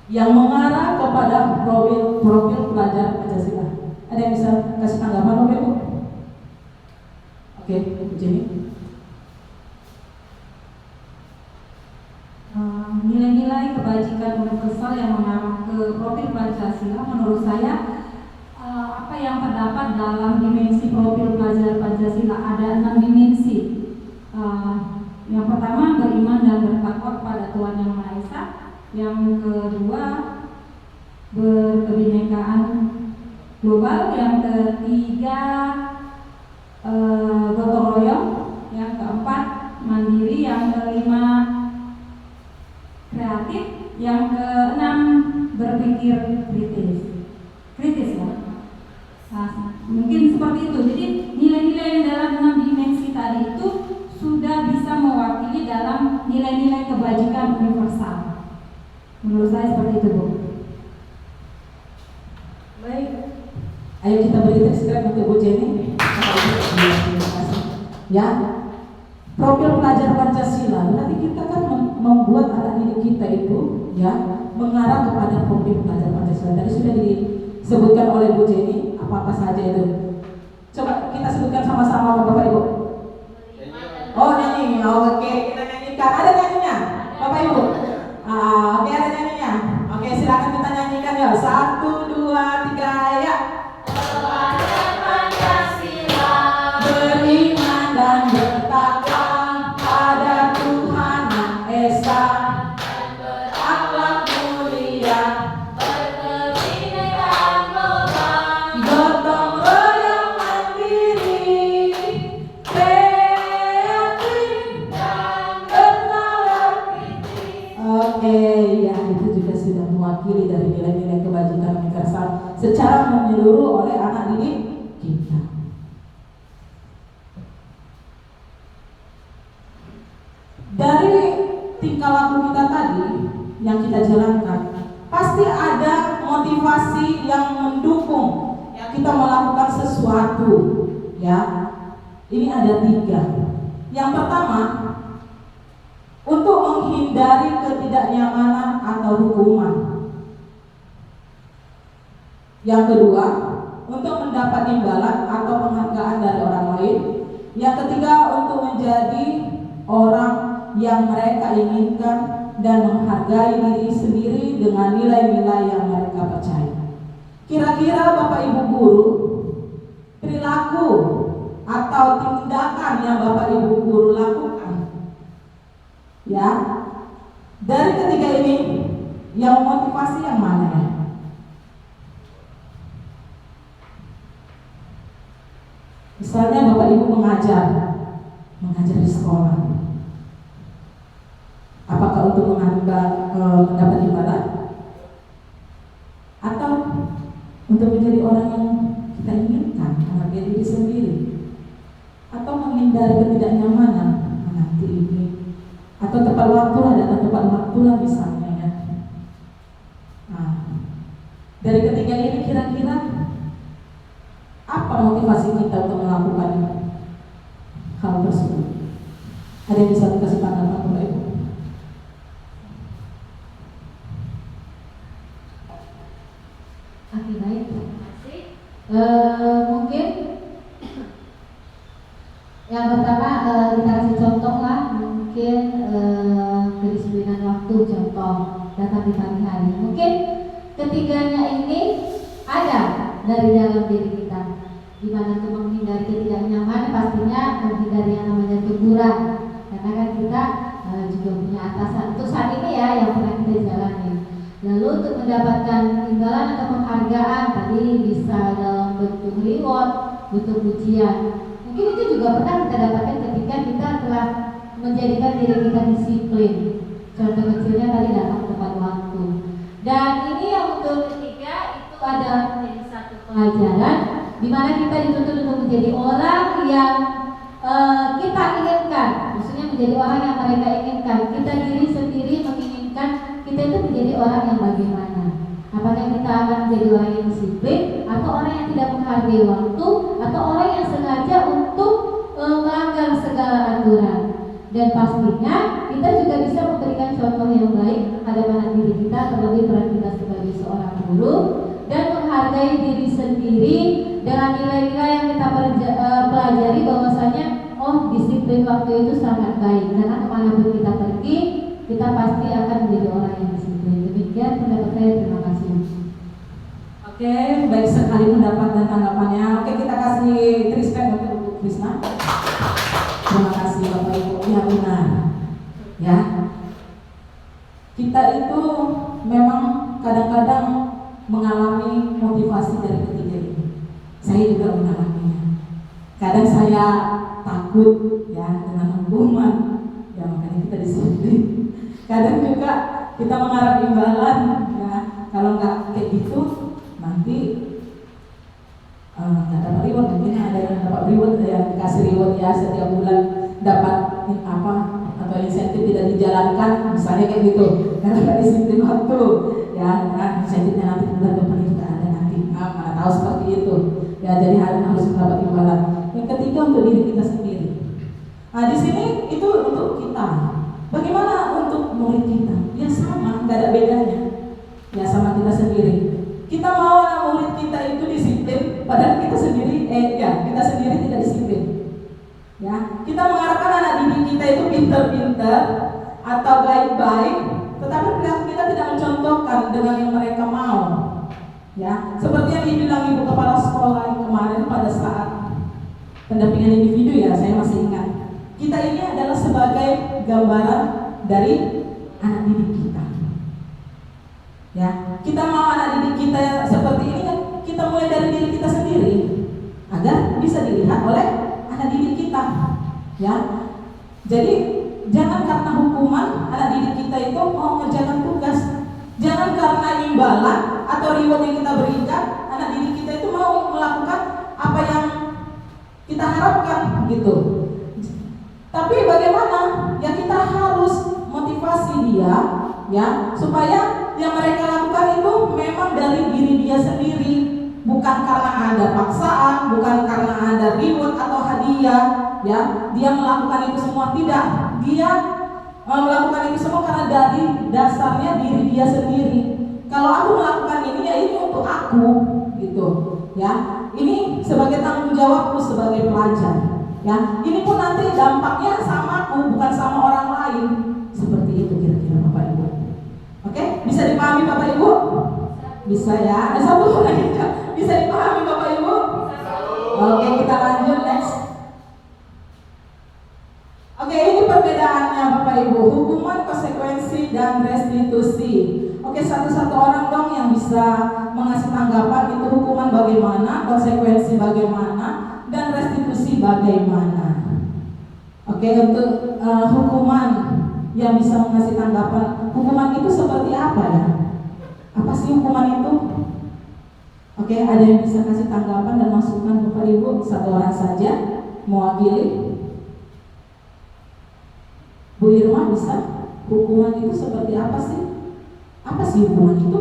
Yang mengarah kepada profil pelajar Pancasila. Ada yang bisa kasih tanggapan Bapak Ibu? Oke, Bu Jenny. Nilai-nilai kebajikan universal yang mengarah ke profil Pancasila, menurut saya apa yang terdapat dalam dimensi profil pelajar Pancasila ada 6 dimensi. Yang pertama, beriman dan bertakwa kepada Tuhan Yang Maha Esa. Yang kedua, berkebinekaan global. Yang ketiga, gotong royong. Yang keempat, mandiri. Yang kelima, kreatif. Yang keenam, berpikir kritis ya. Mungkin seperti itu. Jadi nilai-nilai yang dalam 6 dimensi tadi itu sudah bisa mewakili dalam nilai-nilai kebajikan universal. Menurut saya seperti itu, Bu. Baik, ayo kita beri subscribe untuk Bu Jenny. Terima kasih. Ya, profil pelajar Pancasila. Berarti kita kan membuat anak didik kita itu, ya, mengarah kepada profil pelajar Pancasila. Tadi sudah disebutkan oleh Bu Jenny apa saja itu. Coba kita sebutkan sama-sama Bapak Ibu. Oh, nyanyi. Oke, kita nyanyikan. Ada nyanyinya, Bapak Ibu. Oke, ada nyanyinya. Oke, silakan kita nyanyikan ya. 1, 2, 3, ya. Pelajar Pancasila Beriman dan bertakwa pada Tuhan Yang Esa, dan berakhlak mulia, berkebinekaan global, gotong royong mandiri, kreatif dan bernalar. kritis. Oke, ya, itu juga sudah mewakili dari nilai-nilai kebajikan universal secara menyeluruh oleh anak didik kita. Dari tingkah laku kita tadi yang kita jalankan, pasti ada motivasi yang mendukung ya kita melakukan sesuatu. Ya, ini ada 3. Yang pertama, ketidaknyamanan atau hukuman. Yang kedua, untuk mendapat imbalan atau penghargaan dari orang lain. Yang ketiga, untuk menjadi orang yang mereka inginkan dan menghargai diri sendiri dengan nilai-nilai yang mereka percaya. Kira-kira Bapak Ibu guru, perilaku atau tindakan yang Bapak Ibu guru lakukan, ya, dari ketiga ini yang motivasi yang mana ya? Misalnya Bapak Ibu mengajar di sekolah. Apakah untuk mendapat imbalan? Atau untuk menjadi orang yang kita inginkan, menghargai diri sendiri? Atau menghindari ketidaknyamanan? Nanti ini. Atau tepat waktu ada tepat waktu lah misalnya ya. Nah, dari ketiga ini kira-kira apa motivasi kita untuk melakukan hal tersebut? Ada yang bisa dikasih tanggapan Bapak Ibu? Oke, baik, terima kasih. Mungkin yang pertama kita kasih contoh lah, mungkin kedisiplinan waktu, contoh datang di pagi hari. Mungkin ketiganya ini ada dari dalam diri kita. Di mana untuk menghindari ketidaknyamanan pastinya menghindari yang namanya teguran, karena kan kita juga punya atasan untuk saat ini ya yang pernah kita jalani. Lalu untuk mendapatkan imbalan atau penghargaan tadi bisa dalam bentuk reward, bentuk pujian. Mungkin itu juga pernah kita dapatkan ketika kita telah menjadikan diri kita disiplin. Contoh kecilnya tadi datang tepat waktu. Dan ini yang untuk ketiga itu adalah menjadi satu pelajaran di mana kita dituntut untuk menjadi orang yang kita inginkan, maksudnya menjadi orang yang mereka inginkan. Kita diri sendiri menginginkan kita itu menjadi orang yang bagaimana? Apakah kita akan menjadi orang yang disiplin, atau orang yang tidak menghargai waktu, atau orang yang sengaja untuk melanggar segala aturan? Dan pastinya kita juga bisa memberikan contoh yang baik hadapan diri kita, terlebih peran kita sebagai seorang guru, dan menghargai diri sendiri dengan nilai-nilai yang kita pelajari bahwasanya disiplin waktu itu sangat baik, karena kemanapun kita pergi kita pasti akan menjadi orang yang disiplin. Demikian pendapat saya, terima kasih. Oke, baik sekali pendapat dan tanggapannya. Oke, kita kasih respect untuk Krisna. Terima kasih Bapak Ibu. Ya benar. Ya. Kita itu memang kadang-kadang mengalami motivasi dari ketiga ini. Saya juga mengalaminya. Kadang saya takut ya dengan hukuman, ya makanya kita disiplin. Kadang juga kita mengharap imbalan, ya kalau nggak kayak gitu nanti nggak dapat reward. Mungkin ada yang dapat reward, ya dikasih reward ya setiap bulan dapat apa atau insentif tidak dijalankan, misalnya kayak gitu, karena nggak disiplin waktu, ya kan insentifnya nanti bulan depan juga ada nanti, mana tahu seperti itu, ya jadi harus mendapat imbalan. Yang ketiga untuk diri kita sendiri. Nah di sini itu untuk kita. Bagaimana untuk murid kita? Ya sama, nggak ada bedanya. Ya sama kita sendiri. Kita mau anak murid kita itu disiplin, padahal kita sendiri, kita sendiri tidak disiplin. Ya, kita mengharapkan anak didik kita itu pintar-pintar atau baik-baik, tetapi perilaku kita tidak mencontohkan dengan yang mereka mau. Ya, seperti yang dibilang ibu kepala sekolah yang kemarin pada saat pendampingan individu, ya saya masih ingat. Kita ini adalah sebagai gambaran dari anak didik kita. Ya, kita mau anak didik kita seperti ini kan, kita mulai dari diri kita sendiri agar bisa dilihat oleh anak didik kita. Ya, jadi jangan karena hukuman anak didik kita itu mau mengerjakan tugas, jangan karena imbalan atau reward yang kita berikan anak didik kita itu mau melakukan apa yang kita harapkan gitu. Tapi bagaimana? Ya kita harus motivasi dia, ya supaya yang mereka lakukan itu memang dari diri dia sendiri, bukan karena ada paksaan, bukan karena ada reward atau hadiah, ya dia melakukan itu semua, tidak. Dia melakukan itu semua karena dari dasarnya diri dia sendiri. Kalau aku melakukan ini ya ini untuk aku gitu ya. Ini sebagai tanggung jawabku sebagai pelajar ya. Ini pun nanti dampaknya sama aku bukan sama orang lain. Seperti itu kira-kira Bapak Ibu. Oke, bisa dipahami Bapak Ibu? Bisa ya. Ada satu lagi bisa dipahami Bapak Ibu? Oke, kita lanjut next. Oke, ini perbedaannya Bapak Ibu, hukuman, konsekuensi, dan restitusi. Oke, satu-satu orang dong yang bisa mengasih tanggapan itu hukuman bagaimana, konsekuensi bagaimana, dan restitusi bagaimana. Oke, untuk hukuman yang bisa mengasih tanggapan, hukuman itu seperti apa ya? Apa sih hukuman itu? Oke, ada yang bisa kasih tanggapan dan masukan Bapak Ibu? Satu orang saja, mewakili. Bu Irma bisa? Hukuman itu seperti apa sih? Apa sih hukuman itu?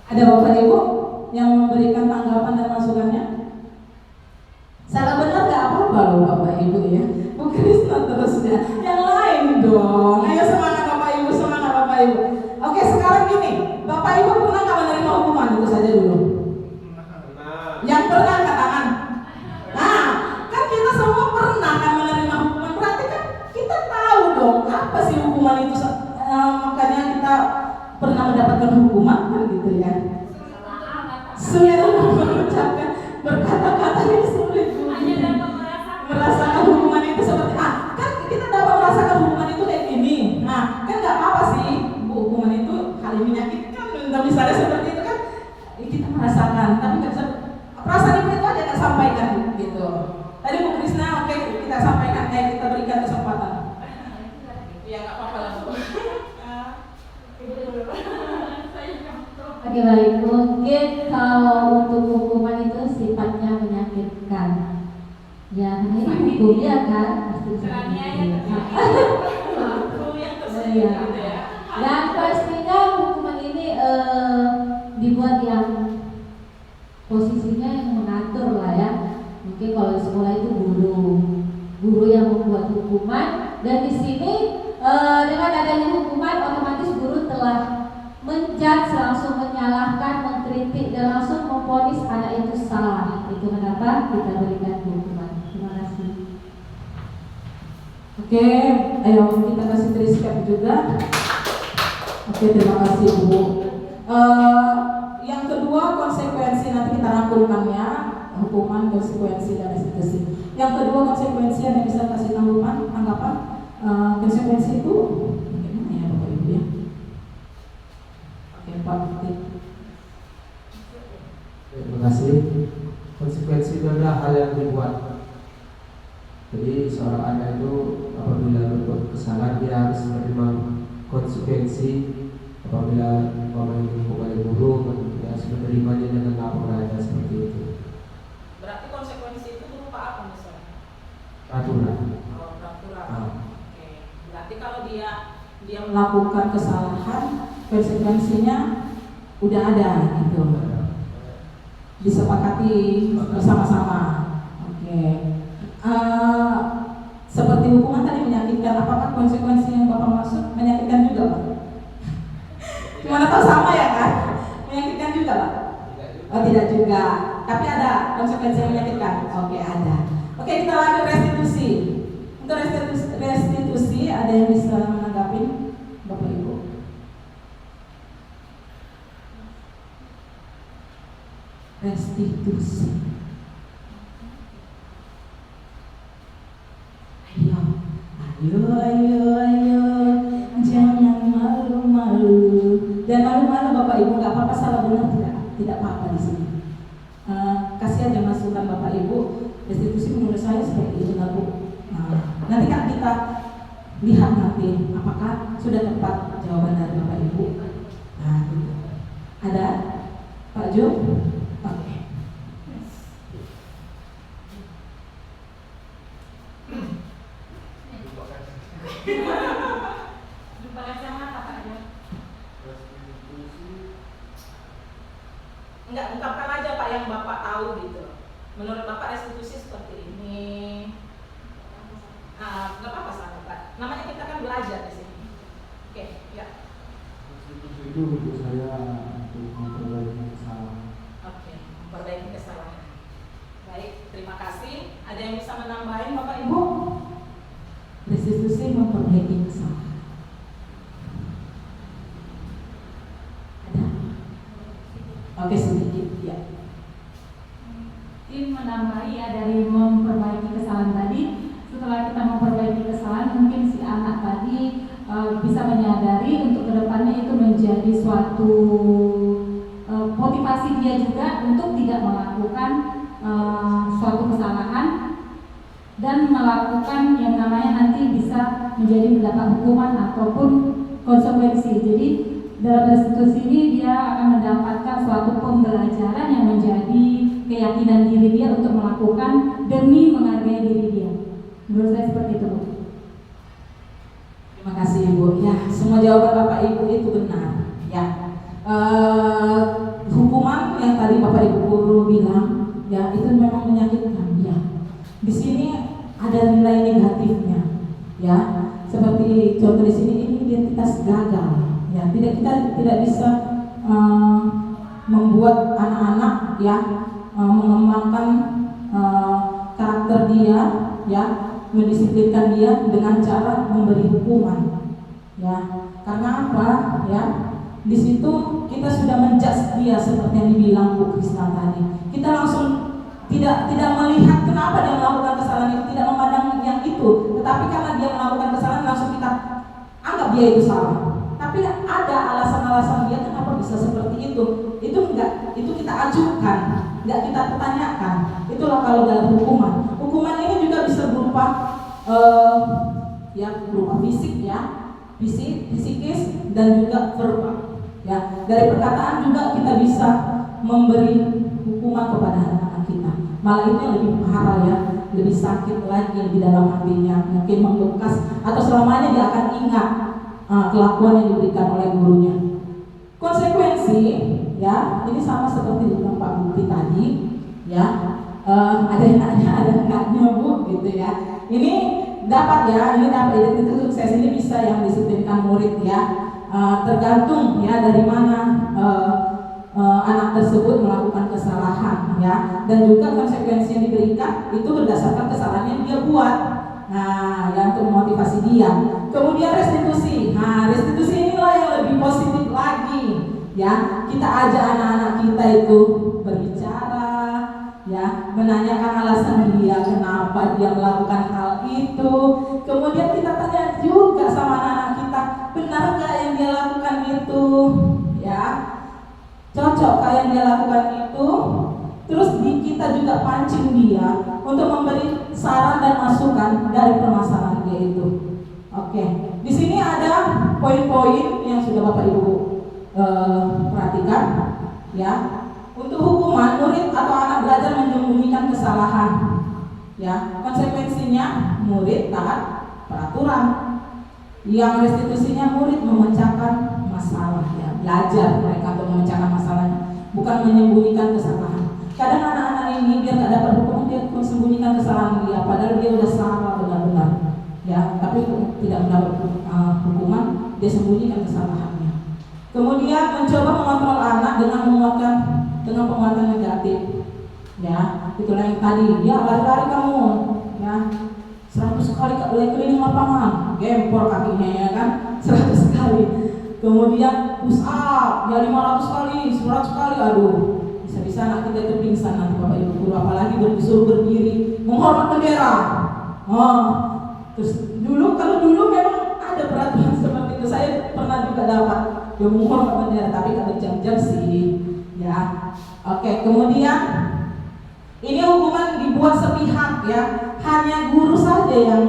Ada Bapak Ibu yang memberikan tanggapan dan masukannya? Salah benar gak apa-apa loh Bapak Ibu ya. Bu Krisna terus ya. Yang lain dong. Ayo semangat Bapak Ibu, semangat Bapak Ibu. Oke, sekarang gini, Bapak Ibu pernah gak menerima hukuman? Itu saja dulu. Yang pernah angkat tangan. Nah, kan kita semua pernah kan menerima hukuman. Berarti kan kita tahu dong apa sih hukuman itu. Makanya kita pernah mendapatkan hukuman kan gitu ya. Sulit mengucapkan berkata-kata yang sulit. Merasakan hukuman itu seperti kan kita dapat merasakan hukuman itu kayak gini. Nah, kan nggak apa-apa sih hukuman itu hal yang menyakitkan. Dan misalnya seperti itu kan kita merasakan, tapi nggak bisa perasaan itu aja kita sampaikan gitu. Tadi Bu Krisna, oke, kita sampaikan, kita berikan kesempatan. Ya nggak apa-apa lah Bu. Oke baik, mungkin kalau untuk hukuman itu sifatnya menyakitkan. Ya, ini hukum ya kan? Ya. Dan pastinya hukuman ini dibuat yang posisinya yang mengatur lah ya. Mungkin kalau di sekolah itu guru yang membuat hukuman. Dan di sini dengan adanya hukuman otomatis guru telah menjudge, langsung menyalahkan, mengkritik dan langsung memvonis anak itu salah. Itu kenapa kita berikan hukuman. Terima kasih. Oke, ayo kita kasih recap juga. Oke, terima kasih Bu. Yang kedua konsekuensi, nanti kita rangkumkannya, hukuman, konsekuensi dan restitusi. Yang kedua konsekuensi, ada yang bisa kasih tanggapan? Konsekuensi itu bagaimana ya Bapak Ibu ya? Oke, Pak. Terima kasih. Konsekuensi itu adalah hal yang dibuat. Jadi seorang anak itu apabila berbuat kesalahan dia harus menerima konsekuensi. Apabila dihukum oleh guru, dia harus menerimanya dengan lapor aja seperti itu. Berarti konsekuensi itu berupa apa misalnya? Peraturan. Oh, peraturan. Oke. Berarti kalau dia melakukan kesalahan, konsekuensinya udah ada gitu. Disepakati bersama-sama. Oke. Seperti hukuman tadi menyakitkan, apakah konsekuensi yang Bapak maksud menyakitkan juga Pak? Gimana tahu sama ya kan? Menyakitkan juga Pak? Oh tidak juga, tapi ada konsekuensi yang menyakitkan. Oke, ada. Oke, kita lanjut restitusi. Untuk restitusi ada yang bisa menanggapi Bapak Ibu? Restitusi. Ayo, jangan malu-malu. Dan malu-malu Bapak Ibu, nggak apa-apa, salah benar tidak apa-apa di sini. Kasih aja masukan Bapak Ibu. Restitusi menurut saya seperti itu nggak Bu. Nanti kan kita lihat nanti apakah sudah tepat jawaban dari Bapak Ibu. Nah, gitu. Ada Pak Jo? Oke. Lupa kacamata Pak Jo. Enggak, ungkapkan aja Pak yang Bapak tahu gitu. Menurut Bapak restitusi seperti ini. Terima kasih. Ada yang bisa menambahin Bapak Ibu? Restitusi memperbaiki kesalahan. Ada? Oke, sedikit ya. Mungkin menambahi ya dari memperbaiki kesalahan tadi. Setelah kita memperbaiki kesalahan, mungkin si anak tadi bisa menyadari untuk kedepannya itu menjadi suatu motivasi dia juga untuk tidak melakukan suatu kesalahan dan melakukan yang namanya nanti bisa menjadi mendapat hukuman ataupun konsekuensi. Jadi dalam restitusi ini dia akan mendapatkan suatu pembelajaran yang menjadi keyakinan diri dia untuk melakukan demi menghargai diri dia. Menurut saya seperti itu. Terima kasih Ibu. Ya, semua jawaban Bapak Ibu itu benar. Ya, hukuman yang tadi Bapak Ibu guru bilang, ya itu memang menyakitkan. Ya, di sini ada nilai negatifnya. Ya, seperti contoh di sini ini identitas gagal. Ya, kita tidak bisa membuat anak-anak ya mengembangkan karakter dia, ya, mendisiplinkan dia dengan cara memberi hukuman, ya. Karena apa? Ya, di situ kita sudah menjudge dia seperti yang dibilang Bu Krisna tadi. Kita langsung tidak melihat kenapa dia melakukan kesalahan itu, tidak memandang yang itu, tetapi karena dia melakukan kesalahan langsung kita anggap dia itu salah. Tapi ada alasan-alasan dia kenapa bisa seperti itu. Itu enggak, itu kita ajukan, enggak kita pertanyakan. Itulah kalau dalam hukuman. Hukuman ini juga bisa berupa berupa fisik ya, fisikis dan juga verbal. Ya, dari perkataan juga kita bisa memberi hukuman kepada anak-anak kita. Malah itu yang lebih parah ya, lebih sakit lagi di dalam hatinya, mungkin membekas atau selamanya dia akan ingat kelakuan yang diberikan oleh gurunya. Konsekuensi, ya, ini sama seperti yang Pak Bukti tadi, ya. Ada yang nanya, ada enggaknya Bu, gitu ya. Ini dapat ya, itu sukses ini bisa yang disiplinkan murid ya. Tergantung ya dari mana anak tersebut melakukan kesalahan ya, dan juga konsekuensi yang diberikan itu berdasarkan kesalahan yang dia buat. Nah, yang untuk memotivasi dia. Kemudian restitusi. Nah, restitusi inilah yang lebih positif lagi ya. Kita ajak anak-anak kita itu berbicara ya, menanyakan alasan dia kenapa dia melakukan hal itu. Kemudian kita tanya juga sama anak-anak kita, benar nggak yang dia lakukan itu ya, cocok kah yang dia lakukan itu. Terus kita juga pancing dia untuk memberi saran dan masukan dari permasalahan dia itu. Oke, di sini ada poin-poin yang sudah Bapak Ibu perhatikan ya. Untuk hukuman, murid atau anak belajar menyembunyikan kesalahan ya. Konsekuensinya murid taat peraturan. Yang restitusinya murid memecahkan masalah ya. Belajar mereka untuk memecahkan masalahnya, bukan menyembunyikan kesalahan. Kadang anak-anak ini biar tidak dapat hukuman dia sembunyikan kesalahan dia, padahal dia sudah salah benar-benar ya, tapi tidak mendapat hukuman, dia sembunyikan kesalahannya. Kemudian mencoba mengontrol anak dengan penguatan negatif ya. Itulah yang tadi, ya lari-lari kamu ya, 100 kali keliling lapangan, gempor kakinya ya kan, 100 kali. Kemudian push up ya 500 kali, 100 kali, aduh, bisa-bisa anak kita itu pingsan nanti Bapak Ibu guru, apalagi disuruh berdiri menghormat bendera. Terus kalau dulu memang ada peraturan seperti itu, saya pernah juga dapat yang menghormat bendera, tapi kalau jam-jam sih ya. Oke, kemudian ini hukuman dibuat sepihak ya, hanya guru saja yang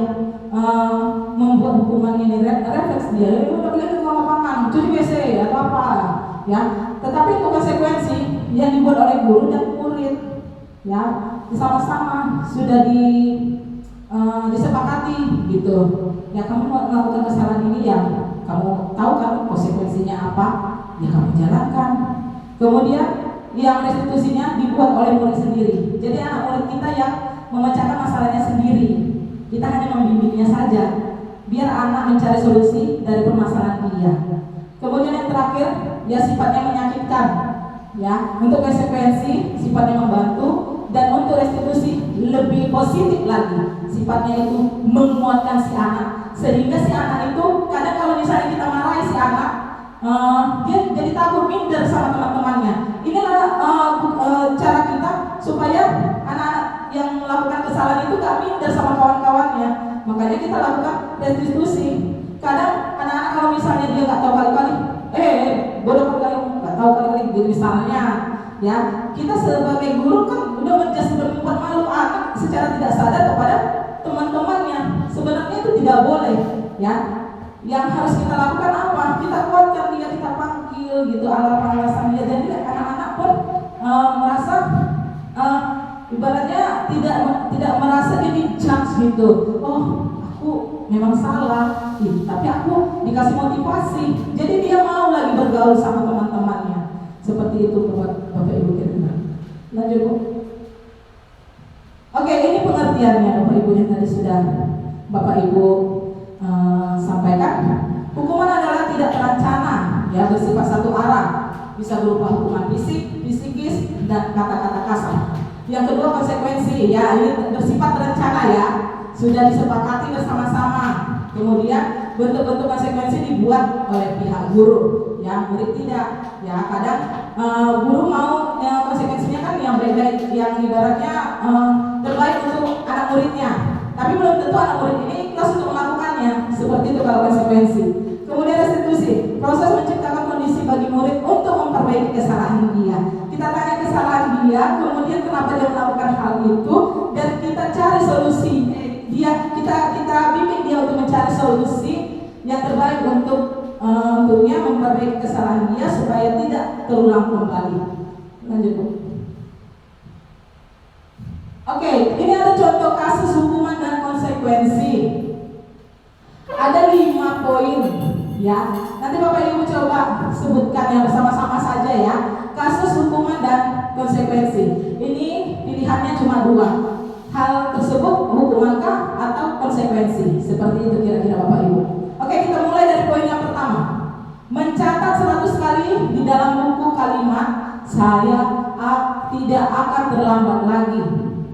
membuat hukuman ini. Refleks dia, udah bilang ke lapangan, cuci WC atau apa ya. Tetapi untuk konsekuensi yang dibuat oleh guru dan murid ya, sama-sama sudah disepakati gitu ya. Kamu melakukan kesalahan ini ya, kamu tahu kan konsekuensinya apa ya, kamu jalankan. Kemudian yang restitusinya dibuat oleh murid sendiri. Jadi anak murid kita yang memecahkan masalahnya sendiri, kita hanya membimbingnya saja biar anak mencari solusi dari permasalahan dia. Kemudian yang terakhir ya, sifatnya menyakitkan ya. Untuk konsekuensi sifatnya membantu, dan untuk untuk restitusi lebih positif lagi. Sifatnya itu menguatkan si anak, sehingga si anak itu kadang kalau misalnya kita marahi si anak, dia jadi takut minder sama teman-temannya. Inilah cara kita supaya anak-anak yang melakukan kesalahan itu gak minder sama kawan-kawannya. Makanya kita lakukan restitusi. Kadang anak-anak kalau misalnya dia gak tahu kali-kali, bodoh kali-kali, gak tahu kali-kali, jadi misalnya ya, kita sebagai guru kan udah membuat malu anak secara tidak sadar kepada teman-temannya. Sebenarnya itu tidak boleh, ya. Yang harus kita lakukan apa? Kita kuatkan dia, kita panggil gitu alasan dia. Jadi anak-anak pun merasa ibaratnya tidak merasa dia dijudge gitu. Oh, aku memang salah, tapi aku dikasih motivasi. Jadi dia mau lagi bergaul sama teman-temannya. Seperti itu Bapak Ibu kira-kira. Lanjut Bu. Oke, ini pengertiannya Bapak Ibu yang tadi sudah Bapak Ibu sampaikan. Hukuman adalah tidak terencana, ya, bersifat satu arah, bisa berupa hukuman fisik, psikis, dan kata-kata kasar. Yang kedua konsekuensi, ya, ini bersifat terencana ya, sudah disepakati bersama-sama. Kemudian bentuk-bentuk konsekuensi dibuat oleh pihak guru, ya, murid tidak. Ya, kadang guru mau konsekuensinya kan yang baik-baik, yang ibaratnya terbaik untuk anak muridnya. Tapi belum tentu anak murid ini ikhlas untuk melakukannya. Seperti itu kalau konsekuensi. Kemudian restitusi, proses menciptakan kondisi bagi murid untuk memperbaiki kesalahan dia. Kita tanya kesalahan dia, kemudian kenapa dia melakukan hal itu, dan kita cari solusi. Kita bimbing dia untuk mencari solusi yang terbaik untuknya memperbaiki kesalahan dia supaya tidak terulang kembali. Lanjut Bu. Oke, ini ada contoh kasus hukuman dan konsekuensi. Ada 5 poin, ya. Nanti Bapak Ibu coba sebutkan yang bersama-sama saja ya. Kasus hukuman dan konsekuensi. Ini pilihannya cuma 2. Hal tersebut hukumankah atau konsekuensi? Seperti itu kira-kira Bapak Ibu. Oke, kita mulai dari poin yang pertama. Mencatat 100 kali di dalam buku kalimat saya tidak akan terlambat lagi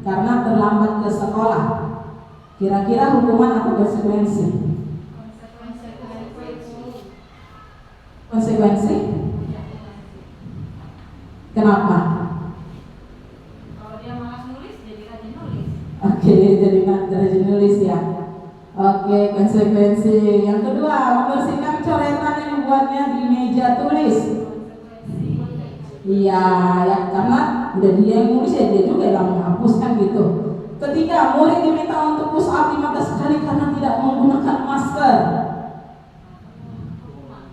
karena terlambat ke sekolah. Kira-kira hukuman atau konsekuensi? Konsekuensi? Kenapa? Kalau dia malas nulis, jadi rajin nulis. Oke, jadi rajin nulis ya. Oke, konsekuensi. Yang kedua, membersihkan coretan yang dibuatnya di meja tulis. Iya, ya, karena udah dia yang nulis ya dia juga yang menghapuskan gitu. Ketiga, murid diminta untuk push up 15 kali karena tidak menggunakan masker. Hukuman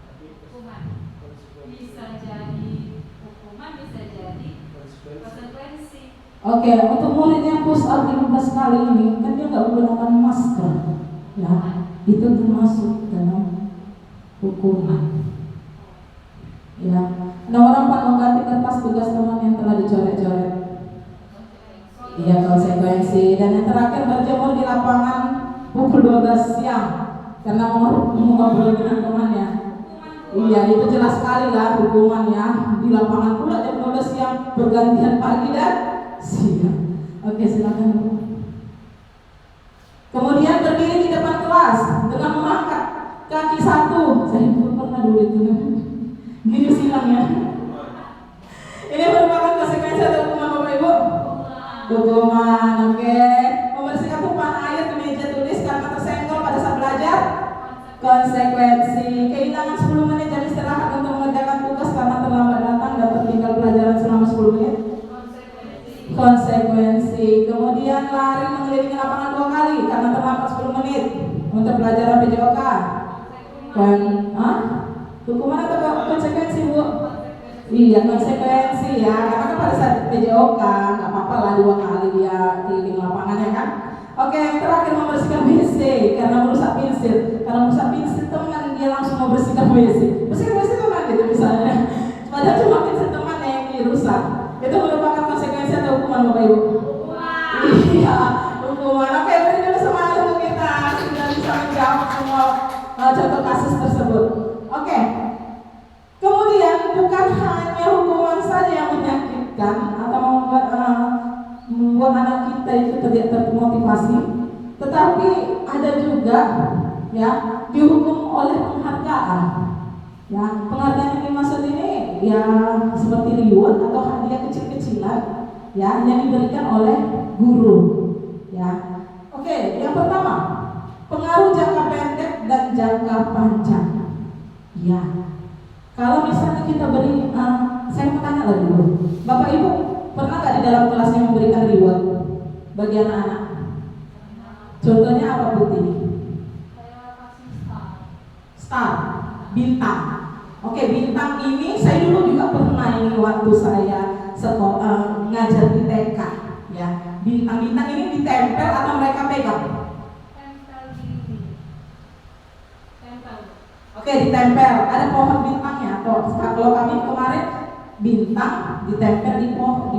bisa jadi hukuman, bisa jadi konsekuensi. Oke, untuk murid yang push up 15 kali ini kan dia nggak menggunakan masker, ya, itu termasuk dalam hukuman. Ya, nomor 4, mengganti kertas tugas teman yang telah dicoret-coret. Iya, konsekuensi. Dan yang terakhir, berjemur di lapangan pukul 12 siang karena mau ngobrol dengan temannya. Iya, itu jelas sekali lah hukumannya. Di lapangan pula jam 12 siang, bergantian pagi dan siang. Oke, silakan Bu. Kemudian berdiri di depan kelas dengan mengangkat kaki satu. Saya pernah dulu itu. Gini silangnya. Ini merupakan konsekuensi atau hukuman Bapak Ibu? Hukuman, oke. Membersihkan tumpahan air di meja tulis karena tersenggol pada saat belajar. Konsekuensi. Kehilangan 10 menit jam istirahat untuk mengerjakan tugas karena terlambat datang dan tertinggal pelajaran selama 10 menit. Konsekuensi. Kemudian lari mengelilingi lapangan 2 kali karena terlambat 10 menit untuk pelajaran PJOK. Hukuman atau konsekuensi Bu? Iya, konsekuensi ya, karena kan pada saat PJOK nggak apa-apa lah 2 kali dia keliling lapangannya kan. Oke, yang terakhir membersihkan WC karena merusak pensil. Karena merusak pensil teman, dia langsung membersihkan WC. Bersihkan WC teman gitu misalnya. Padahal cuma pensil teman yang dirusak. Itu merupakan konsekuensi atau hukuman Bapak Ibu? Iya, hukuman. Oke, beri dulu semangat untuk kita sudah bisa menjawab semua contoh kasus tersebut. Oke. Kemudian bukan hanya hukuman saja yang menyakitkan atau membuat termotivasi, tetapi ada juga ya dihukum oleh penghargaan. Ya, penghargaan yang dimaksud ini ya seperti reward atau hadiah kecil-kecilan ya yang diberikan oleh guru. Ya. Oke, yang pertama, pengaruh jangka pendek dan jangka panjang. Ya. Kalau misalnya kita beri, saya mau tanya lagi dulu, Bapak Ibu pernah nggak di dalam kelasnya memberikan reward bagi anak-anak? Contohnya apa Bu Tini? Saya kasih Star, bintang. Oke, bintang ini saya dulu juga pernah ini waktu saya sekolah ngajar di TK. Ya, bintang-bintang ini ditempel atau mereka pegang? tempel. Oke, ditempel. Ada pohon bintangnya. Kalau kami kemarin bintang ditempel di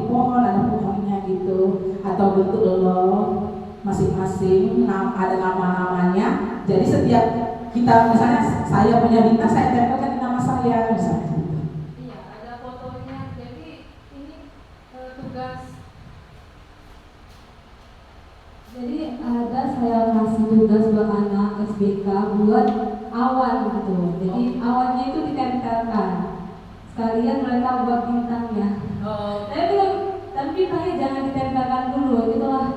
pohon ada pohonnya gitu. Atau bentuk lelor masing-masing, ada nama-namanya. Jadi setiap kita misalnya saya punya bintang, saya tempelkan di nama saya misalnya gitu. Iya, ada fotonya. Jadi ini tugas. Jadi ada saya kasih tugas buat anak SBK buat awan gitu. Jadi awannya itu ditempelkan. Sekalian mereka buat bintangnya. Tapi bintangnya jangan ditempelkan dulu. Itulah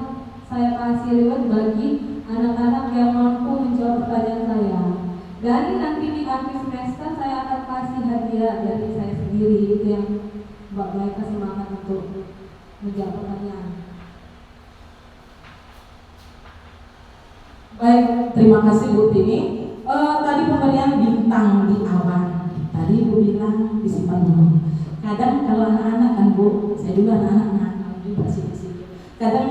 saya kasih reward bagi anak-anak yang mampu menjawab pertanyaan saya. Dan nanti di akhir semester saya akan kasih hadiah dari saya sendiri, itu yang buat mereka semangat untuk menjawab pertanyaan. Baik, terima kasih Bu Tini. Tadi pemberian bintang di awan. Tadi Bu bilang disimpan dulu. Kadang kalau anak-anak kan Bu, saya juga anak-anak juga sih. Kadang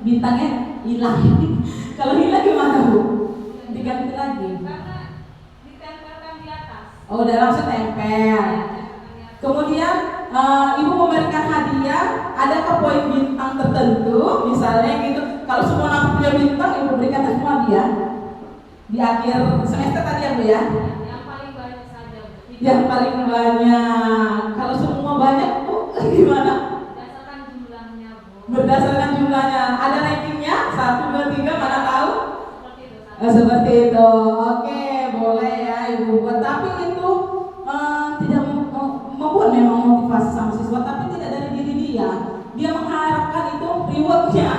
bintangnya hilang. Kalau hilang gimana Bu? Diganti lagi. Karena ditempelkan di atas. Oh, udah langsung tempel. Kemudian ibu memberikan hadiah, adakah poin bintang tertentu, misalnya gitu. Kalau semua anak punya bintang, ibu berikan semua dia di akhir semester tadi ya Bu ya. Yang paling banyak saja. Yang paling banyak. Kalau semua banyak Bu, gimana? Berdasarkan jumlahnya, Bu. Berdasarkan jumlahnya. Ada rankingnya? 1, 2, 3, mana tahu? Seperti itu. Seperti itu. Oke, boleh ya Ibu buat. Tapi itu tidak membuat memang motivasi sama siswa, tapi tidak dari diri dia. Dia mengharapkan itu rewardnya,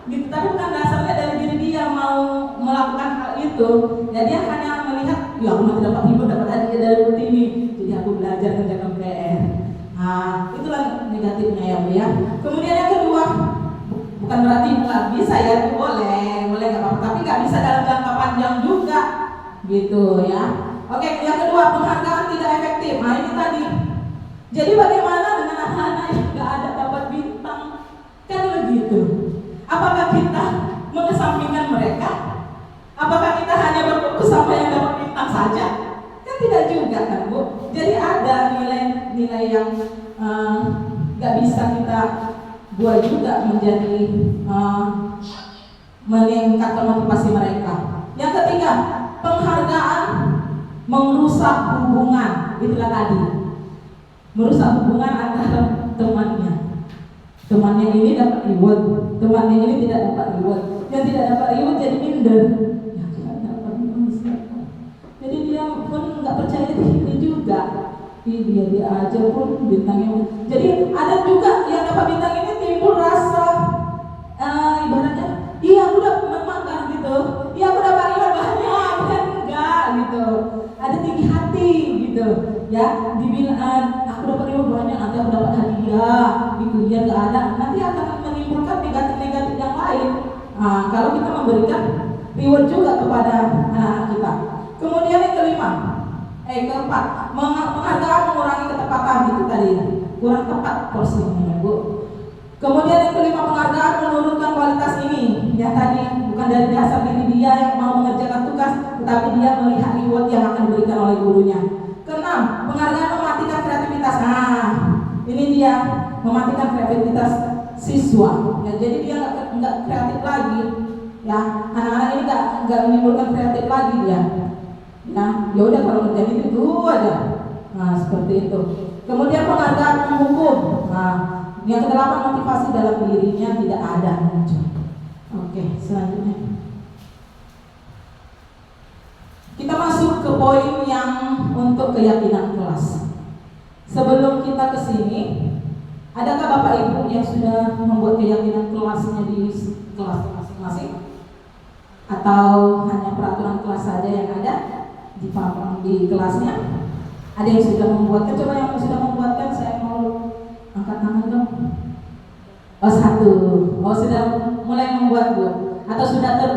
gitu. Tapi bukan dasarnya dari diri dia mau melakukan hal itu. Ya dia hanya melihat, ya aku nanti dapat reward, dapat hadiah dari rutin ini. Jadi aku belajar kerjakan PR. Nah, itulah negatifnya ya Bu ya. Kemudian yang kedua, bukan berarti nggak bisa ya Bu, boleh nggak apa-apa, tapi nggak bisa dalam jangka panjang juga, gitu ya. Oke, yang kedua, penghargaan tidak efektif. Nah ini tadi. Jadi bagaimana dengan anak-anak yang nggak ada dapat bintang? Kan begitu. Apakah kita mengesampingkan mereka? Apakah kita hanya berfokus sama yang dapat bintang saja? Kan tidak juga kan Bu. Jadi ada nilai-nilai yang nggak bisa kita buat juga menjadi meningkatkan motivasi mereka. Yang ketiga, penghargaan merusak hubungan. Itulah tadi, merusak hubungan antara temannya. Temannya ini dapat reward, temannya ini tidak dapat reward. Yang tidak dapat reward jadi minder. Ya tidak dapat siapa. Jadi dia pun nggak percaya diri juga. Dia aja pun bintangnya. Jadi ada juga yang dapat bintang ini timbul rasa ibaratnya, iya aku udah makan gitu, iya aku dapat reward banyak, kan enggak gitu. Ada tinggi hati gitu, ya. Dibilang aku dapat reward banyak, nanti aku dapat hadiah, gitu. Dia nggak ada, nanti akan menimbulkan negatif-negatif yang lain. Nah, kalau kita memberikan reward juga kepada anak-anak kita. Kemudian yang keempat, penghargaan mengurangi ketepatan, itu tadi kurang tepat porsinya Bu. Kemudian yang kelima, penghargaan menurunkan kualitas ini. Yang tadi bukan dari dasar diri dia yang mau mengerjakan tugas, tetapi dia melihat reward yang akan diberikan oleh gurunya. Keenam, penghargaan mematikan kreativitas. Nah, ini dia mematikan kreativitas siswa. Ya, jadi dia nggak kreatif lagi. Ya, anak-anak ini nggak menimbulkan kreatif lagi dia. Nah, ya udah kalau kerjaan itu aja. Nah, seperti itu. Kemudian penghargaan menghukum. Nah, yang kedelapan, motivasi dalam dirinya tidak ada muncul. Oke, selanjutnya kita masuk ke poin yang untuk keyakinan kelas. Sebelum kita ke sini, adakah Bapak Ibu yang sudah membuat keyakinan kelasnya di kelas masing-masing? Atau hanya peraturan kelas saja yang ada di kelasnya? Ada yang sudah membuatkan? Coba yang sudah membuatkan, saya mau angkat tangan dong. Oh, satu. Oh, sudah mulai membuat, Bu? Atau sudah ada?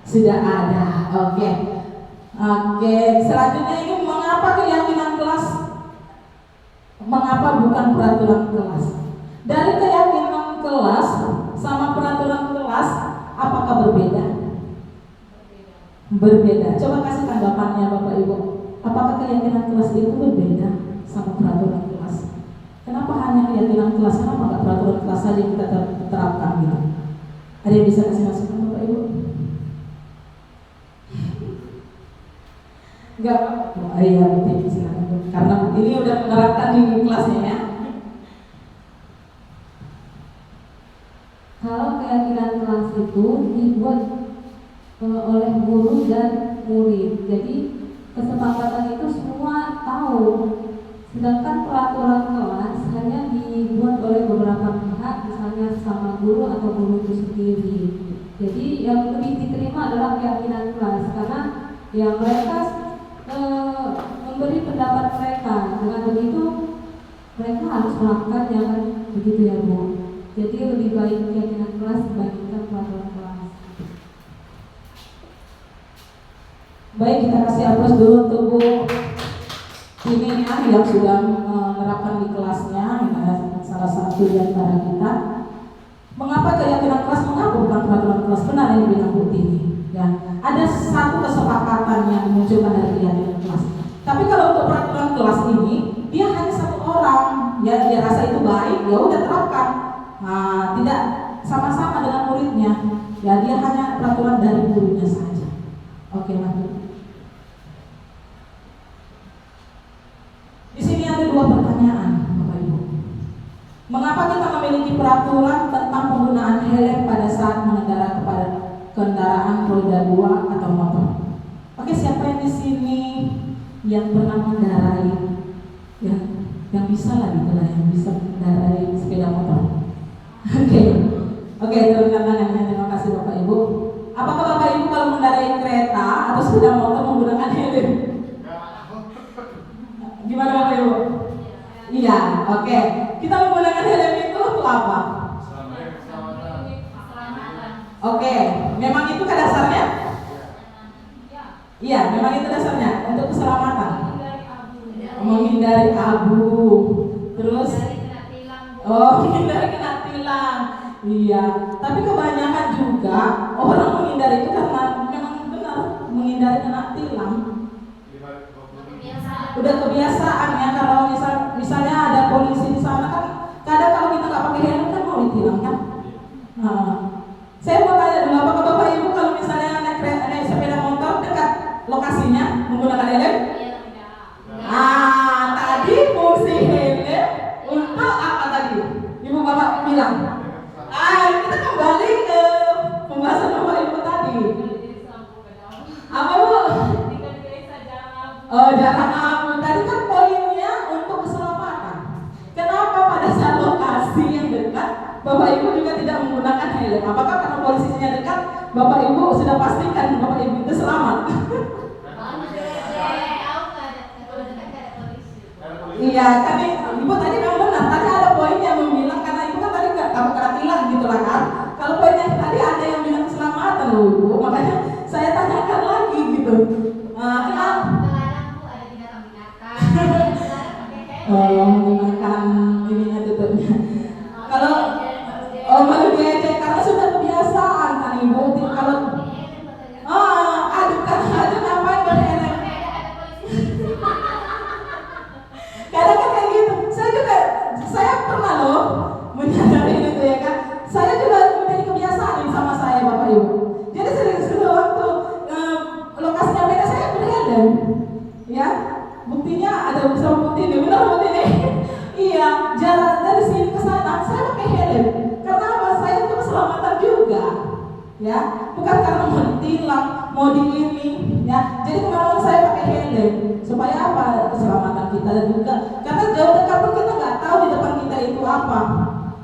Sudah ada. Oke. Selanjutnya ini mengapa keyakinan kelas? Mengapa bukan peraturan kelas? Dari keyakinan kelas sama peraturan kelas, apakah berbeda? Berbeda. Coba kasih tanggapannya Bapak Ibu. Apakah keyakinan kelas itu berbeda sama peraturan kelas? Kenapa hanya keyakinan kelas? Kenapa nggak peraturan kelas saja yang kita terapkan gitu? Ada yang bisa kasih masukan Bapak Ibu? Enggak. Oh, iya, betul, silakan. Karena ini udah menerapkan di kelasnya ya. Kalau keyakinan kelas itu dibuat oleh guru dan murid, jadi kesepakatan itu semua tahu. Sedangkan peraturan kelas hanya dibuat oleh beberapa pihak, misalnya sama guru atau guru itu sendiri. Jadi yang lebih diterima adalah keyakinan kelas, karena yang mereka memberi pendapat mereka. Dengan begitu mereka harus melakukannya, kan begitu ya Bu. Jadi lebih baik keyakinan kelas dibandingkan peraturan kelas. Baik, kita kasih aplaus dulu untuk Bu ini ya, yang sudah menerapkan di kelasnya, ya, salah satu di antara kita. Mengapa keyakinan kelas? Mengapa bukan peraturan kelas? Benar yang dibilang Bu Tini. Ya, ada satu kesepakatan yang dimunculkan dari keyakinan kelas. Tapi kalau untuk peraturan kelas ini, dia hanya satu orang, ya dia rasa itu baik, ya udah terapkan. Nah, tidak sama-sama dengan muridnya. Ya, dia hanya peraturan dari gurunya saja. Oke, lanjut. Di sini ada dua pertanyaan, Bapak Ibu. Mengapa kita memiliki peraturan tentang penggunaan helm pada saat mengendarai kepada kendaraan roda 2 atau motor? Oke, siapa yang di sini yang pernah mengendarai, yang bisa lah gitu lah, yang bisa mengendarai sepeda motor? Oke, turunkan tangannya. Terima kasih Bapak Ibu. Apakah Bapak Ibu kalau mengendarai kereta atau sepeda motor menggunakan helm? Gimana Bapak Ibu? Iya, oke. Kita menggunakan helm itu untuk apa? Oke, memang itu kan dasarnya? Iya, memang itu dasarnya untuk keselamatan. Menghindari abu. Terus? Menghindari kena tilang. Iya, tapi kebanyakan juga orang menghindari itu karena memang benar menghindari kena tilang. Udah kebiasaan ya, kalau misalnya ada polisi di sana kan kadang kalau kita nggak pakai helm kan mau ditilang kan. Saya mau tanya dulu, apakah Bapak Ibu kalau misalnya naik sepeda motor dekat lokasinya menggunakan helm? Tadi fungsi helm untuk apa tadi? Ibu Bapak bilang. Kita kembali ke pembahasan Bapak Ibu tadi. Apa Bu? Jarak abu. Tadi kan poinnya untuk keselamatan. Kenapa pada saat lokasi yang dekat Bapak Ibu juga tidak menggunakan helm? Apakah karena posisinya dekat Bapak Ibu sudah pastikan Bapak Ibu itu selamat? Iya, kan Ibu tadi memang benar. Tadi ada poin yang bilang karena Ibu kan tadi nggak kena tilang gitu lah kan. Kalau poinnya tadi ada yang bilang keselamatan loh Ibu, makanya saya tanyakan lagi gitu. Kenapa? Menggunakan ininya tutupnya. Kalau malu diejek karena sudah kebiasaan kan Ibu. Kalau aduh ngapain berhelm? Kadang kan kayak gitu. Saya pernah loh menyadari itu ya kan. Saya juga menjadi kebiasaan sama saya Bapak Ibu. Jadi sering ya, bukan karena mau ditilang, mau diini, ya. Jadi kemana-mana saya pakai helm supaya apa? Keselamatan kita juga. Karena jauh dekat pun kita nggak tahu di depan kita itu apa,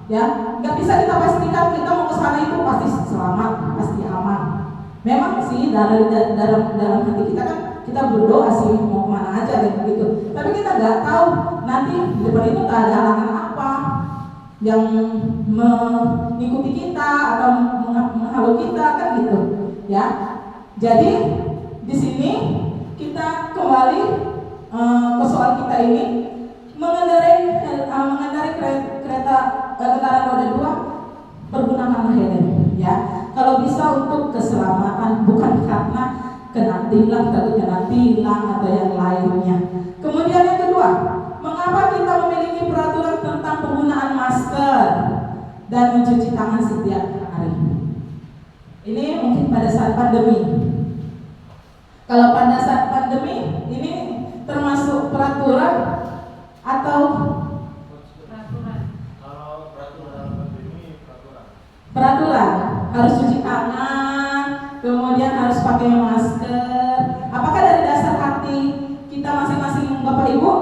ya. Nggak bisa kita pastikan kita mau ke sana itu pasti selamat, pasti aman. Memang sih dalam hati kita kan kita berdoa sih mau kemana aja kayak begitu. Tapi kita nggak tahu nanti di depan itu tak ada halangan apa yang mengikuti kita atau menghalau kita kan gitu, ya. Jadi di sini kita kembali ke soal kita ini mengendarai kereta kendaraan roda 2, pergunakanlah helm, ya. Kalau bisa untuk keselamatan, bukan karena kena tilang, atau yang lainnya. Kemudian yang kedua, mengapa kita memiliki peraturan tentang penggunaan masker dan mencuci tangan setiap hari? Ini mungkin pada saat pandemi. Kalau pada saat pandemi, ini termasuk peraturan atau peraturan harus cuci tangan, kemudian harus pakai masker. Apakah dari dasar hati kita masing-masing Bapak Ibu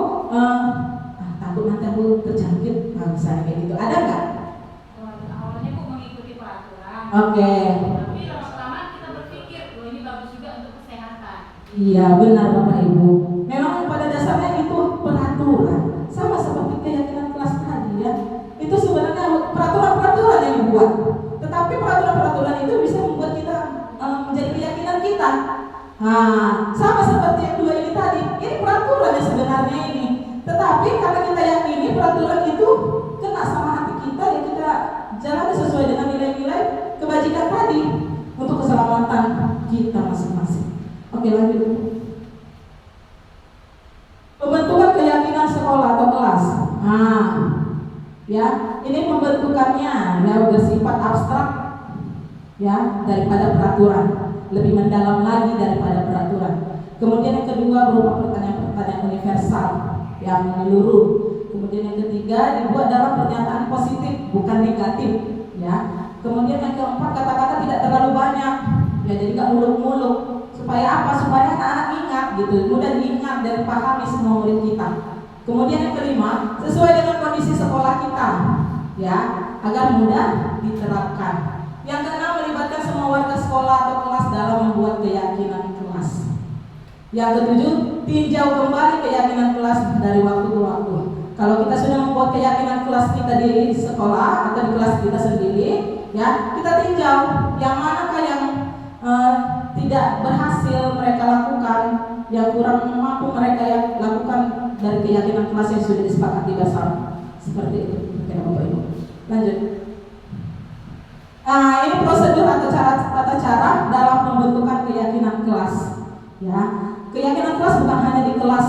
takut nanti aku terjangkit, misalnya kayak gitu, ada nggak? Awalnya kok mengikuti peraturan. Oke. Tapi lama-lama kita berpikir, oh ini bagus juga untuk kesehatan. Iya benar Bapak Ibu. Memang pada dasarnya itu peraturan, sama seperti keyakinan kelas tadi, ya. Itu sebenarnya peraturan-peraturan yang dibuat. Tetapi peraturan-peraturan itu bisa membuat kita menjadi keyakinan kita. Nah, sama seperti yang dua ini tadi. Ini peraturan yang sebenarnya ini. Tetapi karena kita yakini peraturan itu kena sama hati kita, ya kita jalani sesuai dengan nilai-nilai kebajikan tadi untuk keselamatan kita masing-masing. Oke, lanjut. Pembentukan keyakinan sekolah atau kelas. Nah, ya, ini pembentukannya ya bersifat abstrak, ya, daripada peraturan, lebih mendalam lagi daripada peraturan. Kemudian yang kedua berupa pertanyaan-pertanyaan universal yang menyeluruh. Kemudian yang ketiga dibuat dalam pernyataan positif, bukan negatif, ya. Kemudian yang keempat, kata-kata tidak terlalu banyak, ya, jadi nggak muluk-muluk. Supaya apa? Supaya anak-anak ingat gitu, mudah diingat dan pahami semua murid kita. Kemudian yang kelima, sesuai dengan kondisi sekolah kita, ya, agar mudah diterapkan. Yang keenam, melibatkan semua warga sekolah atau kelas dalam membuat keyakinan kelas. Yang ketujuh, tinjau kembali keyakinan kelas dari waktu ke waktu. Kalau kita sudah membuat keyakinan kelas kita di sekolah atau di kelas kita sendiri, ya, kita tinjau yang manakah yang tidak berhasil mereka lakukan, yang kurang mampu mereka yang lakukan dari keyakinan kelas yang sudah disepakati bersama. Seperti itu, oke Bapak Ibu. Lanjut. Ini prosedur atau tata cara dalam pembentukan keyakinan kelas. Ya, keyakinan kelas bukan hanya di kelas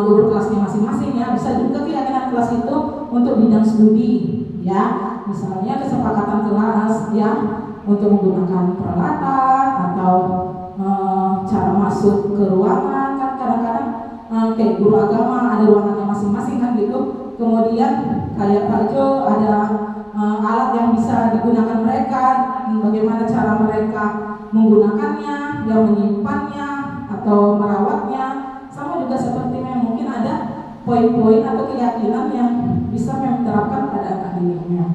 guru kelasnya masing-masing, ya, bisa juga keyakinan kelas itu untuk bidang studi, ya. Misalnya kesepakatan kelas, ya, untuk menggunakan peralatan atau cara masuk ke ruangan, kan kadang-kadang kayak guru agama ada ruangannya masing-masing kan gitu. Kemudian kayak Pak Jo ada alat yang bisa digunakan mereka, bagaimana cara mereka menggunakannya, yang menyimpannya atau merawatnya. Sama juga seperti mungkin ada poin-poin atau keyakinan yang bisa diterapkan pada anak didiknya.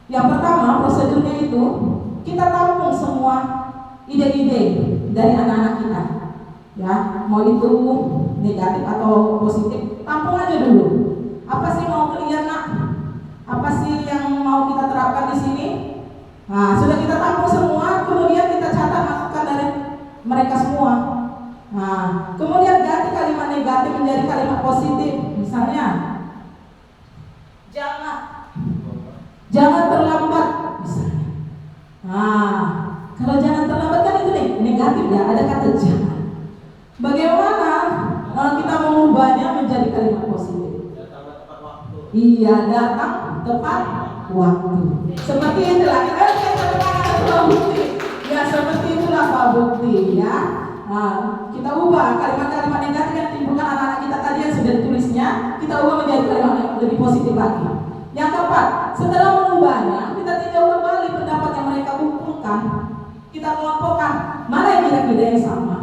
Yang pertama, prosedurnya itu kita tampung semua ide-ide dari anak-anak kita, ya, mau itu negatif atau positif, tampung aja dulu. Apa sih mau kalian nak? Apa sih yang mau kita terapkan di sini? Nah, sudah kita tampung semua, kemudian kita catat masukan dari mereka semua. Nah, kemudian ganti kalimat negatif menjadi kalimat positif. Misalnya, jangan terlambat, misalnya. Nah, kalau jangan terlambat kan itu negatif, ya, ada kata jangan. Bagaimana kita mengubahnya menjadi kalimat positif? Iya, datang tepat waktu. Seperti itulah kita bukti. Ya, seperti itulah Pak Bukti, ya. Nah, kita ubah kalimat-kalimat negatif yang timbulkan anak-anak kita tadi yang sudah ditulisnya, kita ubah menjadi kalimat yang lebih positif lagi. Yang keempat, setelah mengubahnya, kita tinjau kembali pendapat yang mereka kumpulkan. kita kelompokkan mana yang kira-kira yang sama.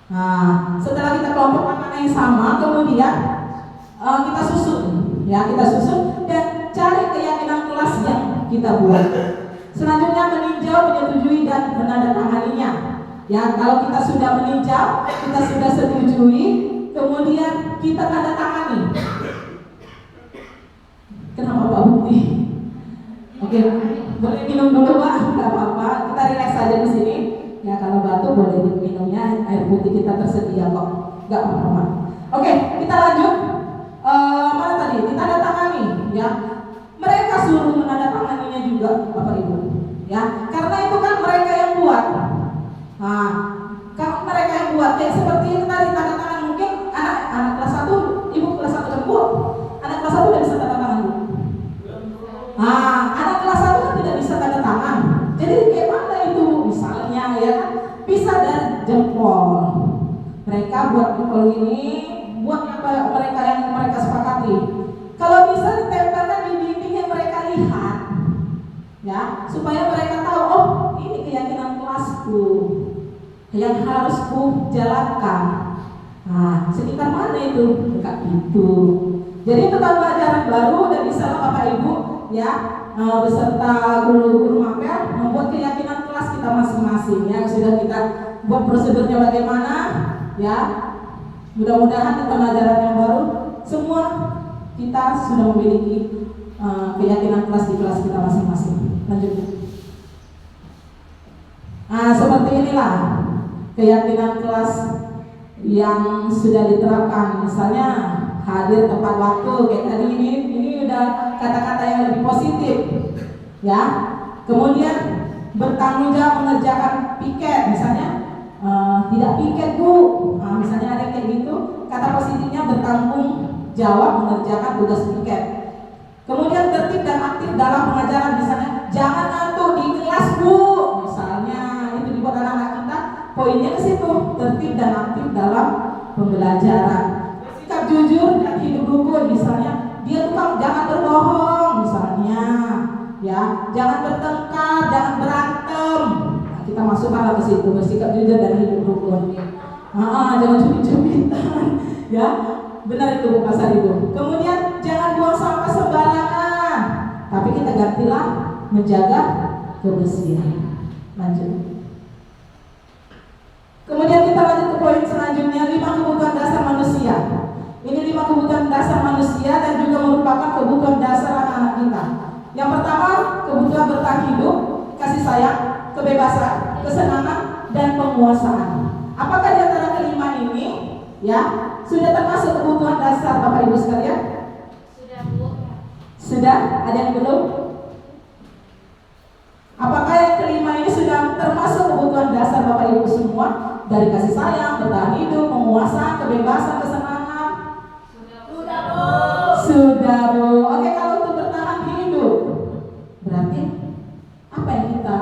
Nah, setelah kita kelompokkan mana yang sama, kemudian kita susun, ya kita susun dan cari keyakinan kelas yang kita buat. Selanjutnya meninjau, menyetujui dan menandatanganinya. Ya, kalau kita sudah meninjau, kita sudah setujui, kemudian kita tanda tangani. Kenapa Pak Bukti? Oke, boleh minum dulu Pak, nggak apa-apa. Kita relax saja di sini. Ya kalau batuk boleh diminumnya, air putih kita tersedia kok, nggak apa-apa. Oke, kita lanjut. Mana tadi? Ditandatangani, ya. Mereka suruh menandatanganinya juga, Bapak Ibu. Ya, karena itu kan mereka yang buat. Nah, kalau mereka yang buat, kayak seperti itu tadi tanda tangan mungkin anak kelas 1, ibu kelas 1 kan Bu. Anak kelas 1 udah bisa tanda tangan Bu. Nah, anak kelas 1 kan tidak bisa tanda tangan. Jadi kayak mana itu? Misalnya ya kan bisa dari jempol. Mereka buat jempol ini buat apa mereka yang mereka sepakati. Kalau bisa ditempelkan di dinding yang mereka lihat. Ya, supaya mereka tahu oh, ini keyakinan kelasku yang harus ku jalankan. Nah, sekitar mana itu? Dekat itu. Jadi itu tahun ajaran baru udah bisa Bapak Ibu ya beserta guru-guru mapel membuat keyakinan kelas kita masing-masing ya. Sudah kita buat prosedurnya bagaimana ya. Mudah-mudahan di tahun ajaran yang baru semua kita sudah memiliki keyakinan kelas di kelas kita masing-masing. Lanjut. Nah, seperti inilah keyakinan kelas yang sudah diterapkan. Misalnya hadir tepat waktu kayak tadi ini udah kata-kata yang lebih positif ya. Kemudian bertanggung jawab mengerjakan piket misalnya tidak piket Bu. Nah, misalnya ada kayak gitu, kata positifnya bertanggung jawab mengerjakan tugas piket. Kemudian tertib dan aktif dalam pengajaran, misalnya jangan ngantuk di kelas Bu. Misalnya itu dibuat anak-anak kita, poinnya ke situ, tertib dan aktif dalam pembelajaran. Sikap jujur dan hidup rukun, misalnya dia tukang jangan berbohong, misalnya ya, jangan bertengkar, jangan berantem. Nah, kita masukkan ke situ, bersikap jujur dan hidup rukun. Jangan cubit-cubitan, ya. Benar itu Bu Pasar Ibu. Kemudian jangan buang sampah sembarangan, tapi kita gantilah menjaga kebersihan. Lanjut. Kemudian kita lanjut ke poin selanjutnya, 5 kebutuhan dasar manusia. Ini 5 kebutuhan dasar manusia dan juga merupakan kebutuhan dasar anak-anak kita. Yang pertama, kebutuhan bertahan hidup, kasih sayang, kebebasan, kesenangan, dan penguasaan. Apakah di antara kelima ini ya sudah termasuk kebutuhan dasar Bapak Ibu sekalian? Sudah Bu. Sudah? Ada yang belum? Apakah yang kelima ini sudah termasuk kebutuhan dasar Bapak Ibu semua? Dari kasih sayang, bertahan hidup, penguasaan, kebebasan, kesenangan? Sudah Bu. Sudah Bu. Oke, kalau untuk bertahan hidup berarti apa yang kita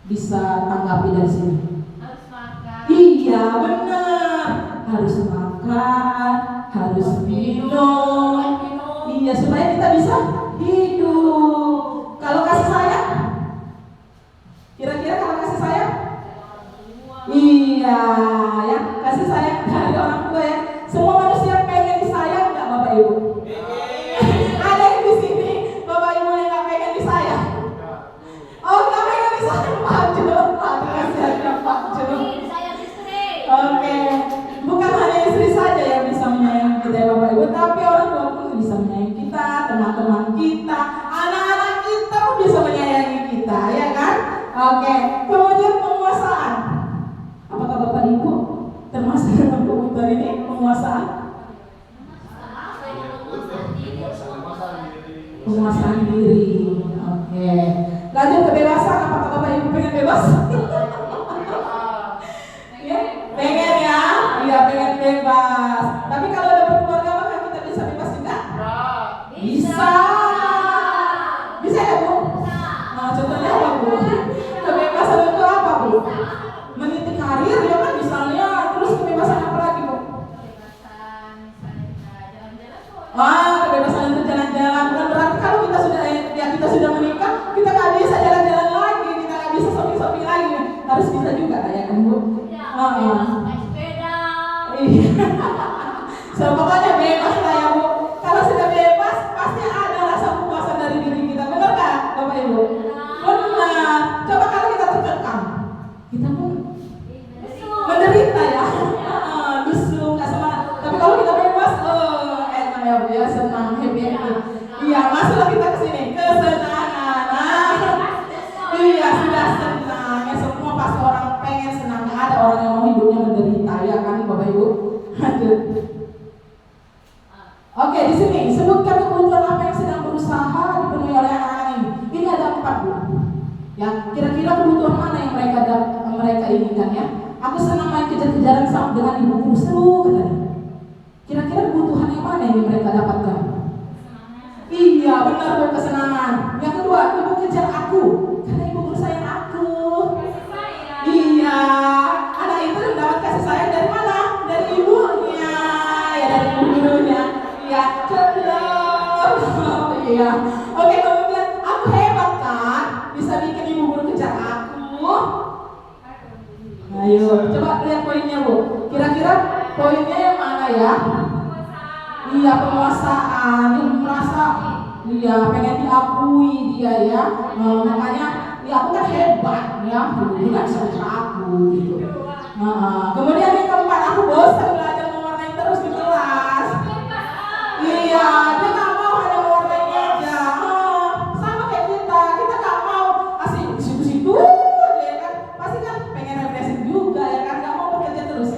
bisa tanggapi dari sini? Harus makan. Iya benar, harus makan, harus minum. Iya supaya kita bisa hidup. Kalau kasih sayang, kira-kira kalau kasih sayang? Iya ya, kasih sayang dari orang tua ya. Semua manusia pengen disayang nggak Bapak Ibu? Ada yang di sini Bapak Ibu yang nggak pengen disayang? Oh nggak pengen disayang Pak Jo. Aduh kasihannya Pak Jo. Saya istri. Oke, bukan hanya istri saja yang bisa menyayangi kita ya Bapak Ibu, tapi orang tua pun bisa menyayangi kita, teman-teman kita, anak-anak kita pun bisa menyayangi kita, ya kan? Oke, kemudian penguasaan. Apakah Bapak Ibu termasuk dalam kebutuhan ini penguasaan? Penguasaan diri. Oke. Lanjut kebebasan. Apakah Bapak Ibu pengen bebas? Ya, pengen ya? Iya pengen bebas. Tapi kalau ada berkeluarga maka kita bisa bebas juga? Bisa. Bisa ya Bu? Nah, contohnya apa Bu? Kebebasan itu apa Bu? Meniti karir ya kan misalnya. Terus kebebasan apa lagi Bu? Kebebasan misalnya jalan-jalan kok. Kebebasan untuk jalan-jalan. Bukan berarti kalau kita sudah menikah kita nggak bisa jalan-jalan lagi, kita nggak bisa shopping harus bisa juga ya kan Bu? Ya, Ah, bebas naik sepeda. Iya. So, pokoknya bebas lah ya Bu. Kalau sudah bebas pasti ada rasa kepuasan dari diri kita, benar nggak Bapak Ibu? Benar. Coba kalau kita terkekang, kita pun menderita ya. Lusuh, nggak semangat. Tapi kalau kita bebas, enak ya Bu ya, senang, happy. Iya, masuklah kita ke sini, kesenangan. Iya, sudah senang. Ya semua pasti orang pengen senang. Nggak ada orang yang mau hidupnya menderita ya kan Bapak Ibu? Aduh. Oke, di sini sebutkan kebutuhan apa yang sedang berusaha dipenuhi oleh anak-anak ini. Ini ada 4 Bu. Ya, kira-kira kebutuhan mana yang mereka inginkan ya? Aku senang main kejar-kejaran sama dengan ibu guru, seru katanya. Kira-kira kebutuhan yang mana yang mereka dapatkan? Iya, benar Bu, kesenangan. Yang kedua, ibu kejar aku karena ibu guru sayang aku. Iya, anak itu mendapat kasih sayang dari mana? Dari ibunya, ya dari ibu gurunya. Iya, celok. Iya. Oke, kemudian aku hebat kan, bisa bikin ibu guru kejar aku. Ayo, coba lihat poinnya Bu. Kira-kira poinnya yang mana ya? Iya, penguasaan. Dia merasa, iya, pengen diakui dia ya. Makanya, ya aku kan hebat ya. Dia kan bisa kejar aku gitu. Kemudian yang keempat, aku bosan belajar mewarnai terus di kelas. Iya, dia nggak mau hanya mewarnai aja. Sama kayak kita nggak mau asik di situ-situ aja ya kan. Pasti kan pengen refreshing juga ya kan, nggak mau bekerja terus.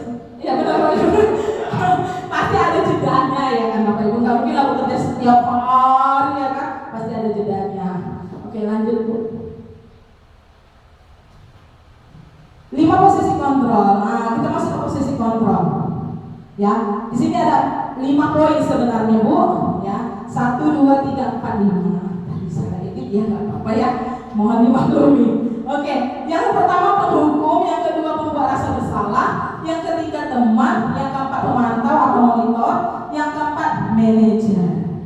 Iya benar Bapak Ibu. Pasti ada jedanya ya kan Bapak Ibu. Nggak mungkin lah bekerja setiap hari ya kan. Pasti ada jedanya. Oke, lanjut Bu. 5 posisi kontrol. Nah, kita masuk ke posisi kontrol. Ya, di sini ada 5 poin sebenarnya Bu. Ya, 1, 2, 3, 4, 5. Tadi salah edit ya, nggak apa-apa ya. Mohon dimaklumi. Oke, yang pertama penghukum, yang kedua pembuat rasa bersalah, yang ketiga teman, yang keempat pemantau atau monitor, yang keempat manajer.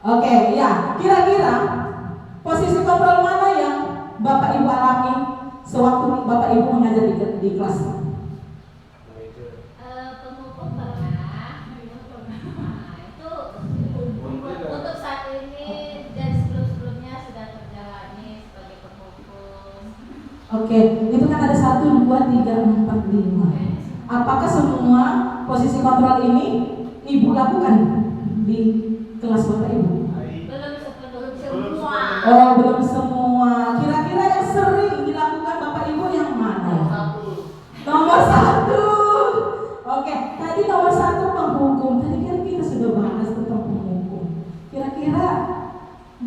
Oke, ya, kira-kira posisi kontrol mana yang Bapak Ibu alami sewaktu Bapak Ibu mengajar di kelas? Penghukum pernah. Itu untuk saat ini dan sebelum-sebelumnya sudah terjalani sebagai penghukum. Oke, itu kan ada 1, 2, 3, 4, 5. Apakah semua posisi kontrol ini Ibu lakukan di kelas Bapak Ibu? Belum semua. Oh, belum semua. Kira-kira yang sering dilakukan Bapak Ibu yang mana? Nomor 1. Oke, tadi nomor 1 penghukum. Tadi kan kita sudah bahas tentang penghukum. Kira-kira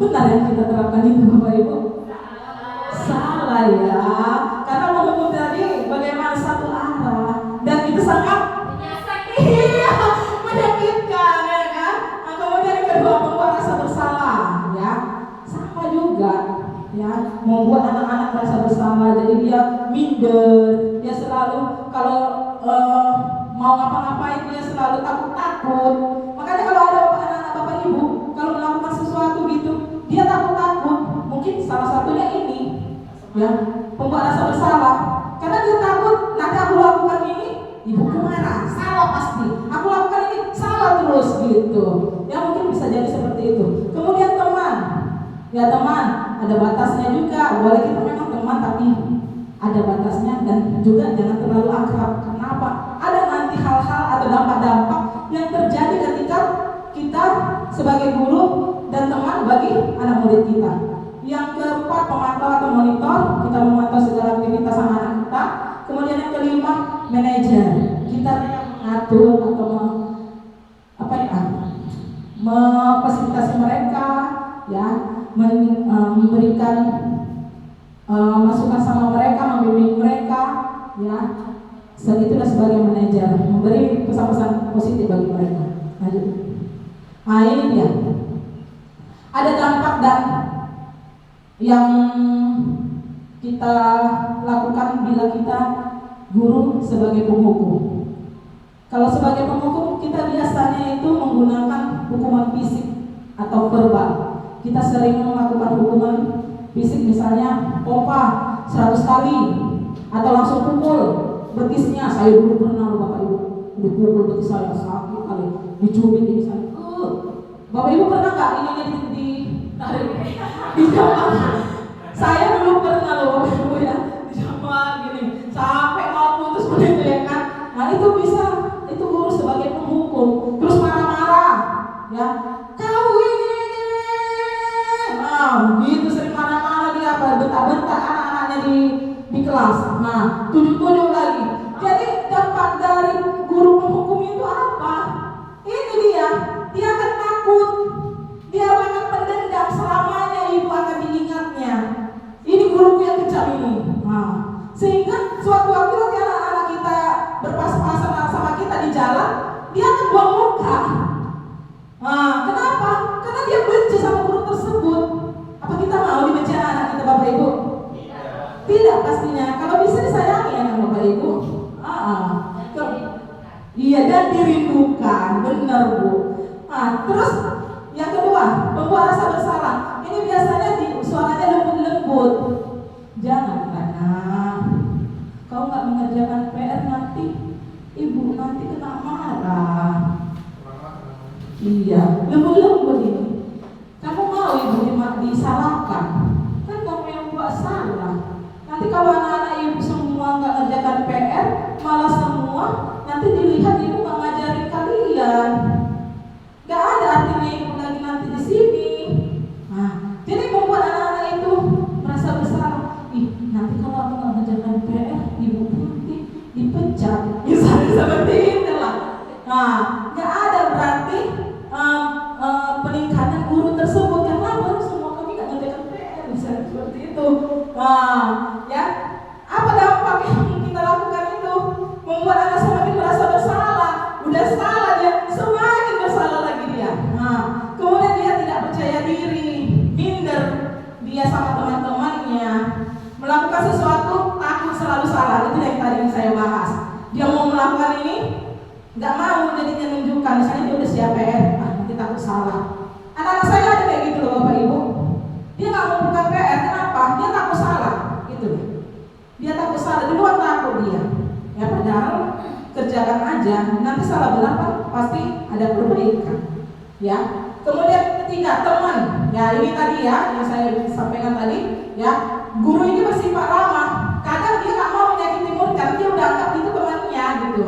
benar yang kita terapkan itu Bapak Ibu? Salah ya. Karena penghukum tadi bagaimana satu arah dan itu sangat iya menyakitkan ya kan. Nah, kemudian yang kedua membuat rasa bersalah ya. Sama juga ya, membuat anak-anak merasa bersalah, jadi dia minder, dia selalu kalau mau ngapa-ngapain dia selalu takut-takut. Makanya kalau ada anak-anak Bapak Ibu kalau melakukan sesuatu gitu, dia takut-takut. Mungkin salah satunya ini ya, pembuat rasa bersalah. Karena dia takut nanti aku lakukan ini, ibuku marah, salah pasti. Aku lakukan ini, salah terus gitu. Ya mungkin bisa jadi seperti itu. Kemudian teman. Ya teman, ada batasnya juga. Boleh kita memang teman tapi ada batasnya dan juga jangan terlalu akrab. Kenapa? Ada nanti hal-hal atau dampak-dampak yang terjadi ketika kita sebagai guru dan teman bagi anak murid kita. Yang keempat pemantau atau monitor, kita memantau segala aktivitas anak kita. Kemudian yang kelima manajer, kita yang mengatur atau memfasilitasi mereka, ya, memberikan masukan sama mereka, membimbing mereka, ya. Itulah sebagai manajer, memberi pesan-pesan positif bagi mereka. Lanjut. Nah ini dia. Ada dampak dan yang kita lakukan bila kita guru sebagai penghukum. Kalau sebagai penghukum kita biasanya itu menggunakan hukuman fisik atau verbal. Kita sering melakukan hukuman fisik, misalnya pompa 100 kali atau langsung pukul betisnya. Saya dulu pernah loh Bapak Ibu, dipukul betis saya sakit kali, dicubit ini saya. Bapak Ibu pernah nggak ininya di jambak? Saya dulu pernah loh Bapak Ibu ya, di jambak gini sampai mau putus begitu ya kan. Nah itu bisa, itu guru sebagai penghukum. Terus marah-marah ya, kau ini gitu sering marah-marah dia, bentak-bentak anak-anaknya di kelas. Nah tujuh-tujuh lagi. Jadi dampak dari guru penghukum itu apa? Ini dia akan takut, dia akan pendendam selamanya, ibu akan diingatnya. Ini guruku yang kejam ini. Nah, sehingga suatu waktu nanti anak-anak kita berpas-pasan sama kita di jalan, dia akan buang muka. Nah, kenapa? Karena dia benci sama guru tersebut. Apa kita mau dibenci anak kita Bapak Ibu? Tidak pastinya. Kalau bisa disayangi anak Bapak Ibu. Iya, dan dirindukan, benar Bu. Nah, terus yang kedua, membuat rasa bersalah. Ini biasanya suaranya lembut-lembut. Jangan anak, kau nggak mengerjakan PR nanti ibu nanti kena marah. Iya, lembut-lembut ini. Kamu mau ibu disalahkan? Kan kamu yang buat salah. Nanti kalau anak-anak ibu semua nggak ngerjakan PR, malah semua nanti dilihat ibu nggak ngajarin kalian. Nggak ada artinya ibu lagi nanti di sini. Nah, jadi membuat anak-anak itu merasa bersalah. Nanti kalau aku nggak ngerjakan PR, ibu nanti dipecat. Misalnya seperti itulah. Nah, nggak ada berarti peningkatan guru tersebut karena baru semua kami nggak ngerjakan PR, misalnya seperti itu. Nah, ya, apa dampak yang kita lakukan itu? Membuat anak semakin merasa bersalah. Udah salah dia, semakin bersalah lagi dia. Nah, kemudian dia tidak percaya diri, minder dia sama teman-temannya, melakukan sesuatu takut selalu salah. Itu yang tadi saya bahas. Dia mau melakukan ini, nggak mau jadinya menunjukkan. Misalnya dia udah siap PR, nanti takut salah. Anak-anak saya ada kayak gitu loh Bapak Ibu. Dia nggak mau buka PR, kenapa? Dia takut salah, gitu. Dia takut salah, di luar takut dia. Ya padahal kerjakan aja, nanti salah benar kan pasti ada perbaikan. Ya. Kemudian ketiga, teman. Ya ini tadi ya yang saya sampaikan tadi. Ya, guru ini bersifat ramah. Kadang dia nggak mau menyakiti murid karena dia udah anggap itu temannya gitu.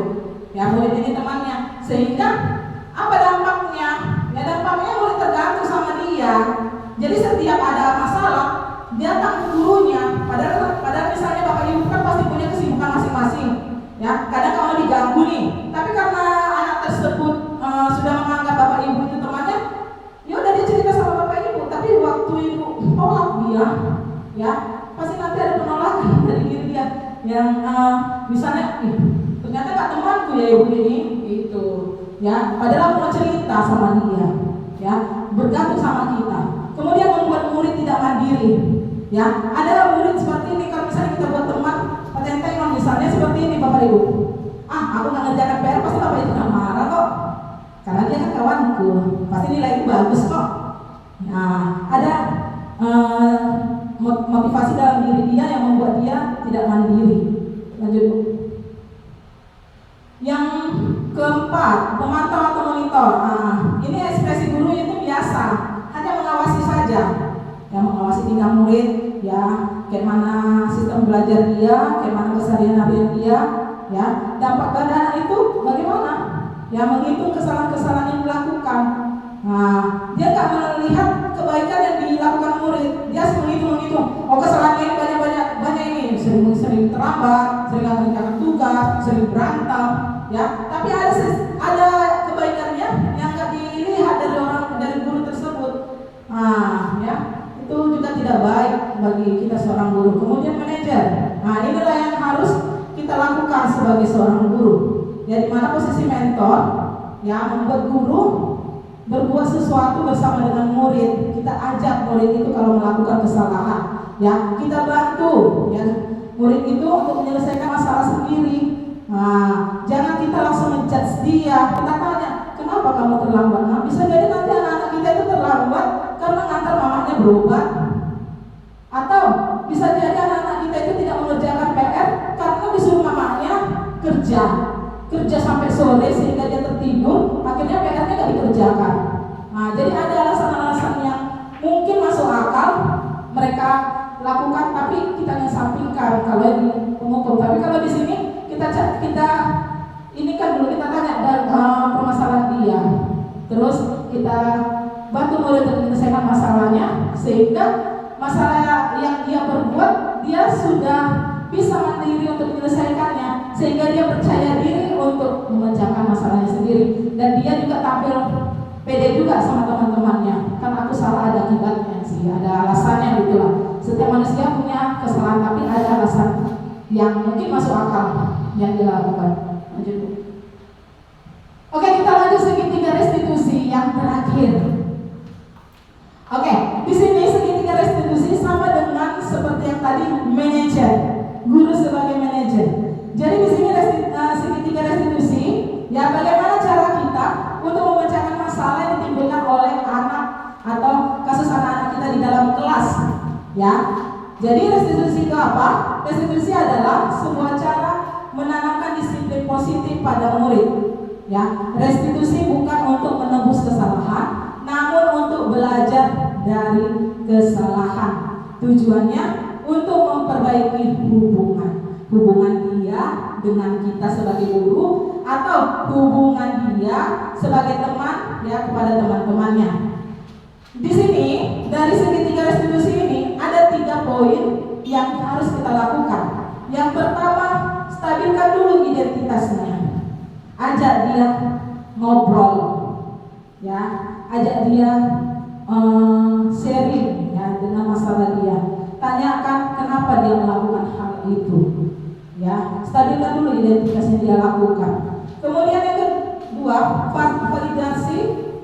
Ya murid ini temannya. Sehingga apa dampaknya? Ya dampaknya murid tergantung sama dia. Jadi setiap ada masalah dia datang ke gurunya. Padahal misalnya Bapak Ibu kan pasti punya kesibukan masing-masing. Ya, kadang kamu diganggu nih. Tapi karena anak tersebut sudah menganggap Bapak Ibu itu temannya, ya udah dia cerita sama Bapak Ibu. Tapi waktu Ibu tolak dia, ya pasti nanti ada penolakan dari diri dia. Yang misalnya, ternyata nggak temanku ya Ibu ini, itu. Ya, padahal mau cerita sama dia, ya bergantung sama kita. Kemudian membuat murid tidak mandiri. Ya, ada murid seperti ini kalau misalnya kita buat teman patentengan misalnya seperti ini Bapak Ibu. Aku nggak ngerjakan PR, pasti Bapak Ibu nggak marah kok. Karena dia kan kawanku, pasti nilai itu bagus kok. Nah, ada motivasi dalam diri dia yang membuat dia tidak mandiri. Lanjut Bu. Yang keempat, pemantau atau monitor. Ini ekspresi guru itu biasa, hanya mengawasi saja. Ya, mengawasi tingkah murid, ya, kayak mana sistem belajar dia, kayak mana keseharian dia, ya. Dampak pada anak itu bagaimana? Ya, menghitung kesalahan-kesalahan yang dilakukan. Nah, dia nggak melihat kebaikan yang dilakukan murid. Dia menghitung. Oh, kesalahannya ini banyak ini, sering terlambat, sering nggak mengerjakan tugas, sering berantem, ya. Tapi ada kebaikannya yang nggak dilihat dari guru tersebut. Nah, ya. Itu juga tidak baik bagi kita seorang guru. Kemudian manajer. Nah, inilah yang harus kita lakukan sebagai seorang guru. Ya, di mana posisi mentor, ya, membuat guru berbuat sesuatu bersama dengan murid. Kita ajak murid itu kalau melakukan kesalahan, ya, kita bantu, ya, murid itu untuk menyelesaikan masalah sendiri. Nah, jangan kita langsung menjudge dia. Kita tanya, kenapa kamu terlambat? Nah, bisa jadi nanti anak-anak kita itu terlambat karena ngantar mamanya berobat, atau bisa jadi anak-anak kita itu tidak mengerjakan PR kerja sampai sore sehingga dia tertidur, akhirnya PR-nya nggak dikerjakan. Nah, jadi ada alasan-alasan yang mungkin masuk akal mereka lakukan, tapi kita ngesampingkan kalau di penghukum. Tapi kalau di sini kita ini kan dulu kita tanya permasalahan dia, terus kita bantu murid untuk menyelesaikan masalahnya, sehingga masalah yang dia perbuat dia sudah bisa mandiri untuk menyelesaikannya, sehingga dia percaya diri untuk memecahkan masalahnya sendiri, dan dia juga tampil pede juga sama teman-temannya. Kan aku salah ada akibatnya sih, ada alasannya gitu lah. Setiap manusia punya kesalahan, tapi ada alasan yang mungkin masuk akal yang dilakukan. Lanjut Bu. Oke, kita lanjut segitiga restitusi yang terakhir. Oke, di sini segitiga restitusi sama dengan seperti yang tadi manajer, guru sebagai manajer. Jadi di sini segitiga restitusi, ya bagaimana cara kita untuk memecahkan masalah yang ditimbulkan oleh anak atau kasus anak-anak kita di dalam kelas, ya. Jadi restitusi itu apa? Restitusi adalah sebuah cara menanamkan disiplin positif pada murid. Ya, restitusi bukan untuk menebus kesalahan, namun untuk belajar dari kesalahan. Tujuannya untuk memperbaiki hubungan dia dengan kita sebagai guru, atau hubungan dia sebagai teman ya kepada teman-temannya. Di sini dari segitiga restitusi ini ada 3 poin yang harus kita lakukan. Yang pertama, stabilkan dulu identitasnya. Ajak dia ngobrol, ya, ajak dia sharing ya dengan masalah dia. Tanyakan kenapa dia melakukan hal itu, ya. Stabilkan dulu identitasnya dia lakukan. Kemudian yang kedua, validasi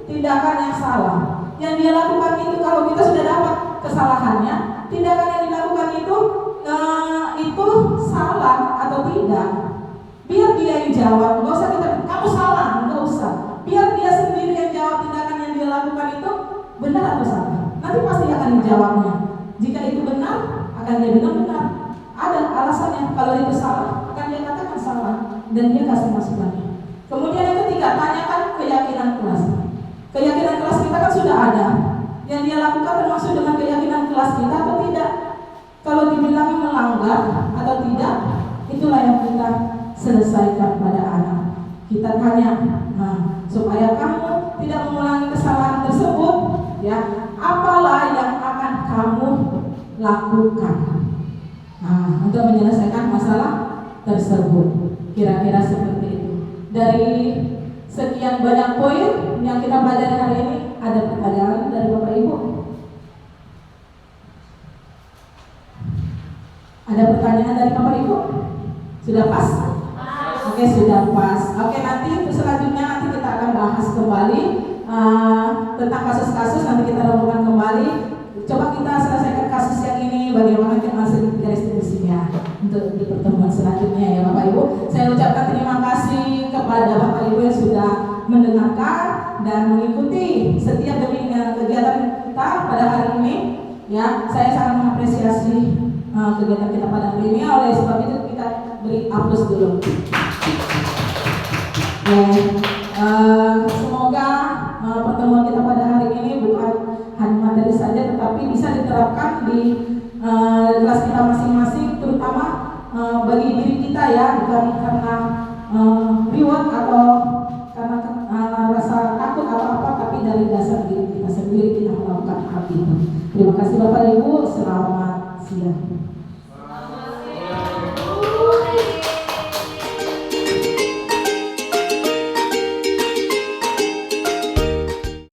tindakan yang salah. Yang dia lakukan itu, kalau kita sudah dapat kesalahannya, tindakan yang dilakukan itu salah atau tidak, biar dia yang jawab. Nggak usah kita, kamu salah, nggak usah. Biar dia sendiri yang jawab tindakan yang dia lakukan itu benar atau salah. Nanti pasti akan dijawabnya. Jika itu benar, akan dia bilang benar. Ada alasannya. Kalau itu salah, akan dia katakan salah, dan dia kasih masukannya. Kemudian yang ketiga, tanyakan keyakinan kelas. Keyakinan kelas kita kan sudah ada. Yang dia lakukan termasuk dengan keyakinan kelas kita atau tidak. Kalau dibilang melanggar atau tidak, itulah yang kita selesaikan pada anak. Kita tanya, supaya kamu tidak mengulangi kesalahan tersebut, ya, apalah yang akan kamu lakukan untuk menyelesaikan masalah tersebut. Kira-kira seperti itu. Dari sekian banyak poin yang kita belajar hari ini, ada pertanyaan dari Bapak Ibu? Ada pertanyaan dari Bapak Ibu? Sudah pas? Oke, sudah pas. Oke, nanti selanjutnya kita akan bahas kembali tentang kasus-kasus. Nanti kita renungkan kembali. Coba kita selesaikan kasus yang ini, bagaimana kita segitiga restitusinya untuk di pertemuan selanjutnya ya Bapak Ibu. Saya ucapkan terima kasih kepada Bapak Ibu yang sudah mendengarkan dan mengikuti setiap demi kegiatan kita pada hari ini. Ya, saya sangat mengapresiasi kegiatan kita pada hari ini. Oleh sebab itu kita beri aplaus dulu. Semoga pertemuan kita pada hari ini bukan hanya materi saja, tetapi bisa diterapkan di kelas kita masing-masing, terutama bagi diri kita ya, bukan karena reward atau karena rasa takut atau apa, tapi dari dasar diri kita sendiri kita melakukan hal itu. Terima kasih Bapak Ibu, selamat